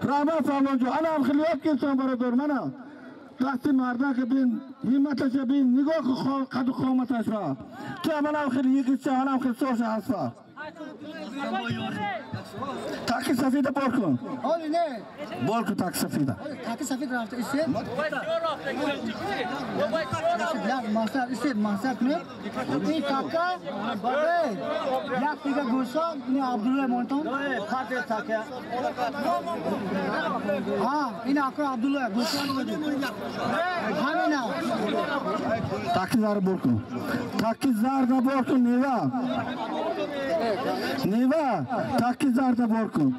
Rahman palvonjo anam xiliyat kelsan barodor mana. Dasti marda ke bin himmatlasha bin nigoh qad qomatashva. Ke mana xil yigitcha anam xil so'sha asfa. Taki safida borkun. Oli ne? Borku taki safida. Taki safida rafta ise. Ya masar ne? İyi taka. Ya tiga gursa ne Abdullah monton. Fatih taka. Ha, ini akra Abdullah gursa ne? Hamina. Taki zar borkun. Taki zar da borkun Neva, taki zarda borkun.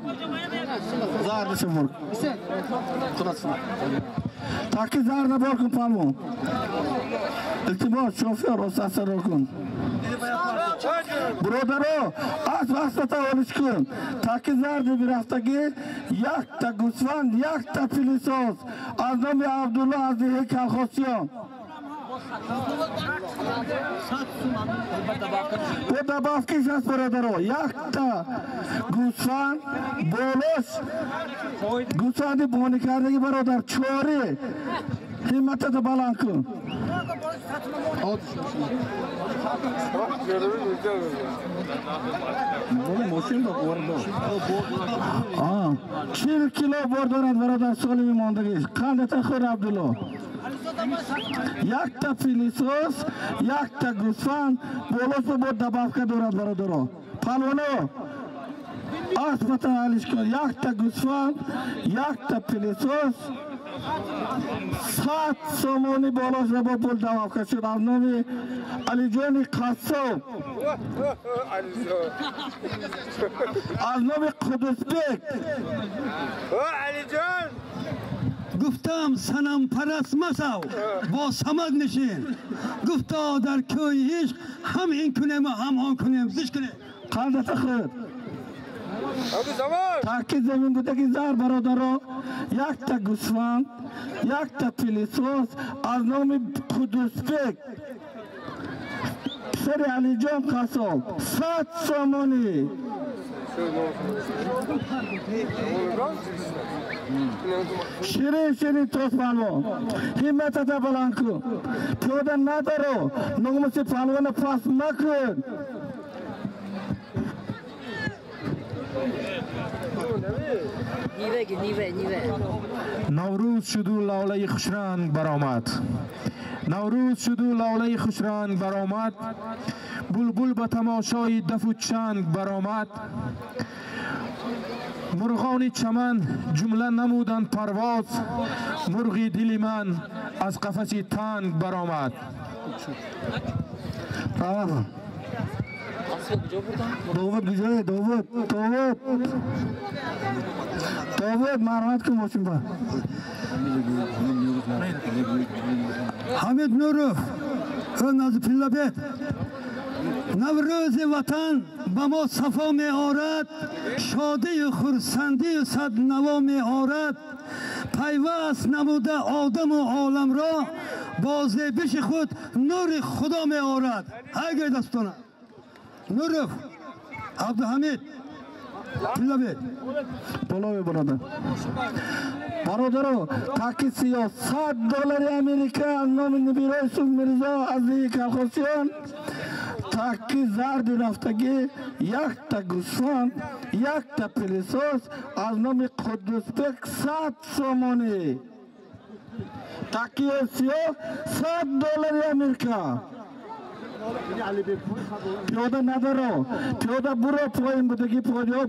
Zarda se borkun. Taki zarda borkun palmo. İltibas şoför olsa borkun. Brodero, az vastata oluşkun. Taki zarda bir haftaki yakta gusvan, yakta filisos. Azami Abdullah Azihi Kalkhosyon. Bu dabavki şans brodero. Yakta gusvan, bolos. Gusvani bonikardagi barodar chori. Himmati da balanku. Aa, 40 kilo bordoran barodar solimi mondagi. Qanday taxir Abdullo. Yakta filisos, yakta gusvan, bolosu bu dabavka dorad barodaro. Palvono. Asbatan alishko, yakta gusvan, yakta filisos. 7 somoni bolos va pul dabavka shud. Avnomi Alijoni Qassob. Avnomi Qudusbek. Alijon. گفتم صنم پرست مسو با سمد نشین گفتا در کوی عشق هم این کنیم و هم آن کنیم زش کنیم قلدت خود تاکی زمین بودگی زار برادرو یک تا گوسفند یک تا فیلیسوس از نام قدوسبک سر علی جان قصاب 100 سامانی شیرین توس پالو همت تا بلانکو پیاده ندارو نگمسی پالوان پاس نکن نیوه نوروز شدو لاله خوشرنگ برآمد نوروز شدو لاله خوشرنگ برآمد بلبل به تماشای دف و چنگ برآمد مرغان چمن جمله نمودند پرواز مرغی دل من از قفسی تنگ برآمد دوود مرحمت کن باشیم با حمید نورов ön nazı pillabet نوروز وطن به ما صفا می آرد شادی و خرسندی و صد نوا می آرد پیوست نموده آدم و عالم را با زیبش خود نور خدا می آرد اگر دستانه نورов عبدالحمید پillabet بلوی برادر برادرو تاکی $100 امریکا از نام نبیرای سوز مرزا عزیزی کلخوسیان تاکی زرد رفتگی یک تا گوسفند یک تا پلیسوس از نام قدوسبک 100 سامانی تاکی $100 امریکا پیاده ندارو پیاده برو پایین بودگی پایین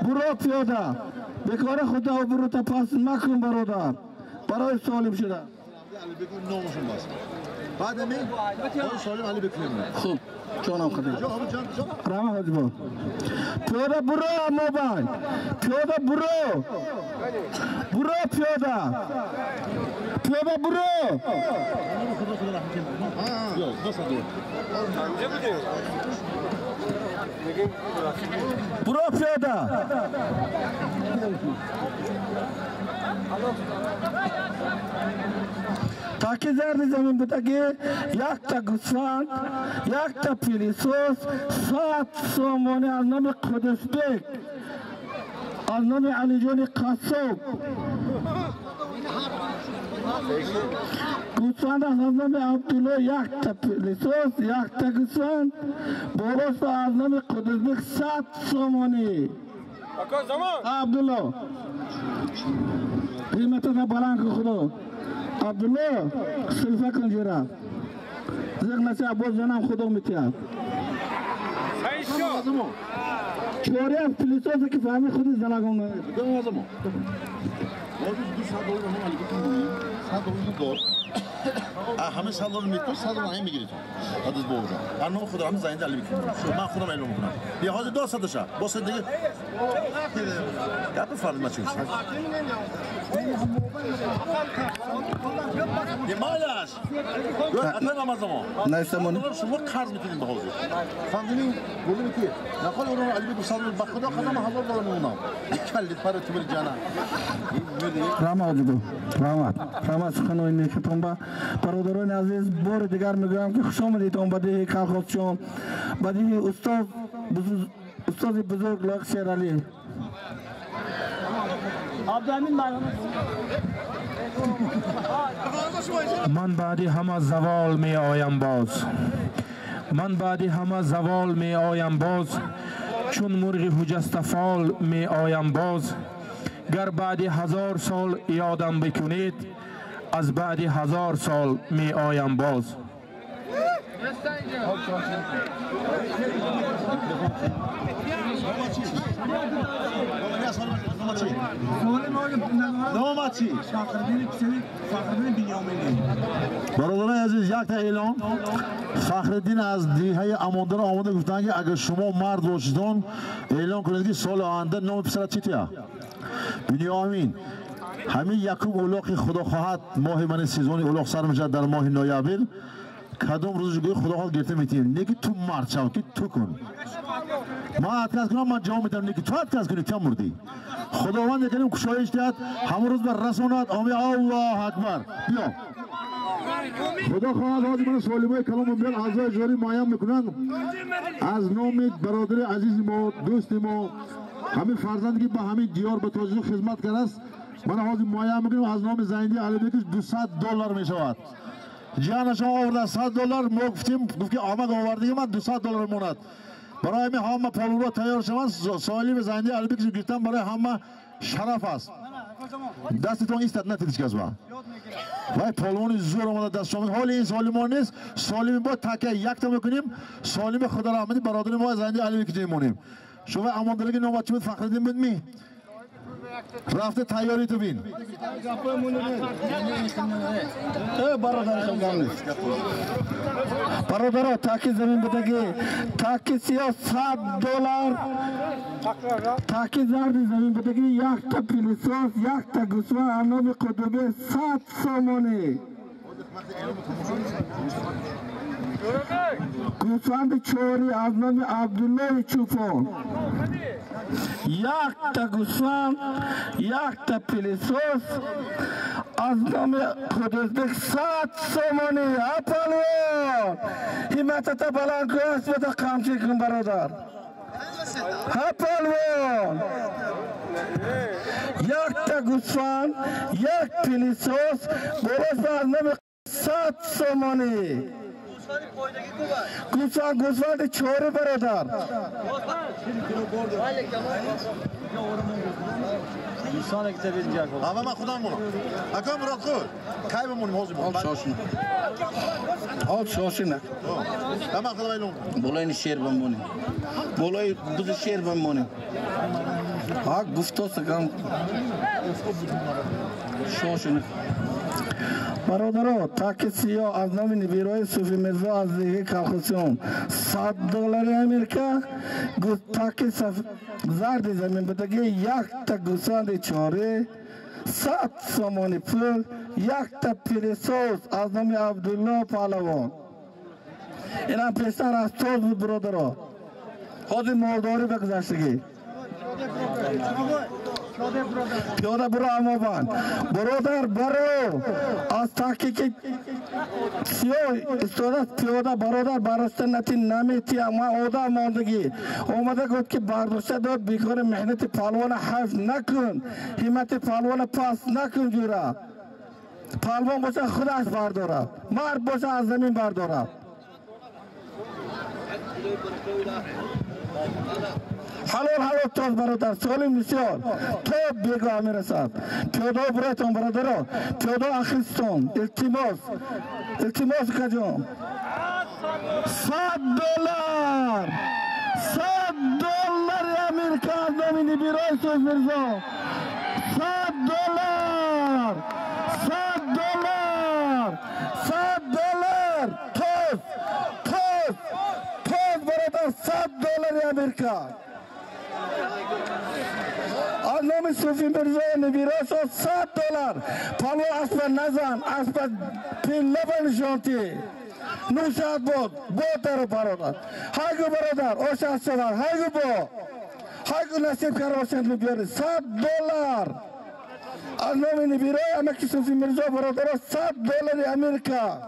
برو پیاده بکار خدا برو تا پاس نکن برادر برای سالم شده علی بکن نامشون باز بعد می سالم علی بکنیم خوب جانم خدا جان رحمه حاجبا پیاده برو موبایل پیاده برو پیاده برو برو پیاده تاکه زرد زمین بودگی یک تا گوسفند یک تا پیلیسوس 100 سامانه از نام قدسبک از نام علی جان قصاب گوسفند از نام عبدالله یک تا پیلیسوس یک تا گوسفند باباست از نام قدسبک 100 سامانه عبدالله قیمت را بلند کن خدا عبدالله سلفه کن جرا زیغ نسی عباس جانم خدا میتید چوری از پلیسوزه که فهمی خودی زنگون نمید همه سال میتون سال رو میگیرید حدث بوده اما خدا هم زنده علی میکنم من خودم اعلام میکنم یه حاضر 200 شب باشه دیگه گپ فرض ما چیست مالاش اصلا نمازمو نایستمون شما قرض میتونید به حاضر فهمیدین گفتم که نخواد اون علی بگو سال به خدا خودم حاضر دارم اونم کلی پر تو جانا رحمت سخنهای نیکتون با برادران عزیز بار دیگر میگویم که خوش آمدید اون بدیهی کلخوزشون بدیهی استاد بزرگ لاغ شیر علی من بعدی همه زوال می آیم باز چون مرغ خجسته فال می آیم باز گر بعدی 1000 سال یادم بکنید از بعدی 1000 سال می آیم باز برادران عزیز یک تا اعلام فخرالدین از دیهه اماندار آمده گفتن که اگر شما مرد باشید اعلام کنید که سال آینده نام پسر چیه بنیامین همین یکم اولاق خدا خواهد ماه من سیزون اولاق سر میشد در ماه نوامبر کدام روز گوی خدا خواهد گرفته میتیم نگی تو مرد شو که تو کن ما اتکاز کنم من جواب میتونم نگی تو اتکاز کنی کم مردی خداوند یکنیم کشایش دهد همون روز بر رسوند آمی الله اکبر بیا خدا خواهد حاضر من سوالمای کلام بیان اعضای جاری مایم میکنن از نام برادر عزیز ما دوست ما همین فرزندی که با همین دیار به توجه خدمت کرده است من حاضر مایم میکنم از نام زنده علی بکش $200 میشود جانش آورده $100 ما گفتیم گفت که آمد آورده من $200 موند برای همه همه پالورا تیار شوند سوالی زنده علی بکش گرفتم برای همه شرف است دستتون ایستاد نتیجه کس با وای پالون زور آمده دست شما حال این سالم نیست سالم با تکه یک تا میکنیم سالم خدا رحمتی برادر ما زنده علی بکش میمونیم شما اماندارگی نوبت بود فخرالدین بود می رفته تیاری تو بین برادر تاکی زمین بدگی تاکی $300 تاکی زرد زمین بدگی یک تا پیلیسوس یک تا گوسفند انام قدوبه 100 سامانه گوسفند چوری از نام عبدالله چوپان یک تا گوسفند یک تا پیلیسوس از نام قدسبک 100 سامانه اپلوان همتت بلند کن اسمت قمچی کن برادر اپلوان یک تا گوسفند یک پیلیسوس برست از نام 100 سامانه گوسفند چوری برادر Sana gitse bir cevap olur. Ama خودم مونم. اکا مراد خود. کی بمونیم حاضر Al şaşını. Al şaşını. Ama خودم ایلون. Bolayını şer ben bunu. Bolayı buzu şer ben bunu. Ha guftosa kam. Şaşını. برادران تاکسیا از نام نیروی صوفی مرزا از لیگ کاخوسیون $100 امریکا گفت تاکی زرد زمین بدگی یک تا گوساند چاره 100 سامانی پول یک تا پیرسوز از نام عبدالله پهلوان این هم پیشتر از توز بود برادران خود مالداری بگذشتگی پیاده برو اما بان برادر برو از تحقیق سیاه استودت پیاده برادر برسته نتی نمیتی اما اوده ماندگی اومده گفت که برداشته داد بیکار مهنت پهلوان حفظ نکن همت پهلوان پاس نکن جورا پهلوان باشه خودش برداره مرد باشه از زمین برداره حلال توز برادر سالم بسیار تو بیگاه میرسد پیاده برایتون برادر پیاده اخیستون التماس کجام $100 امریکا از نامینی بیرای سوز مرزا $100 توز برادر $100 امریکا از نام صوفی مرزا نویراس $100 پالو اسب نزن اسب پیل نشانتی نوشاد بود در برادر هایگو برادر اوشاد شدن هایگو نصیب کار باشند بیاری $100 از نام نویرای امکی صوفی مرزا برادر $100 امریکا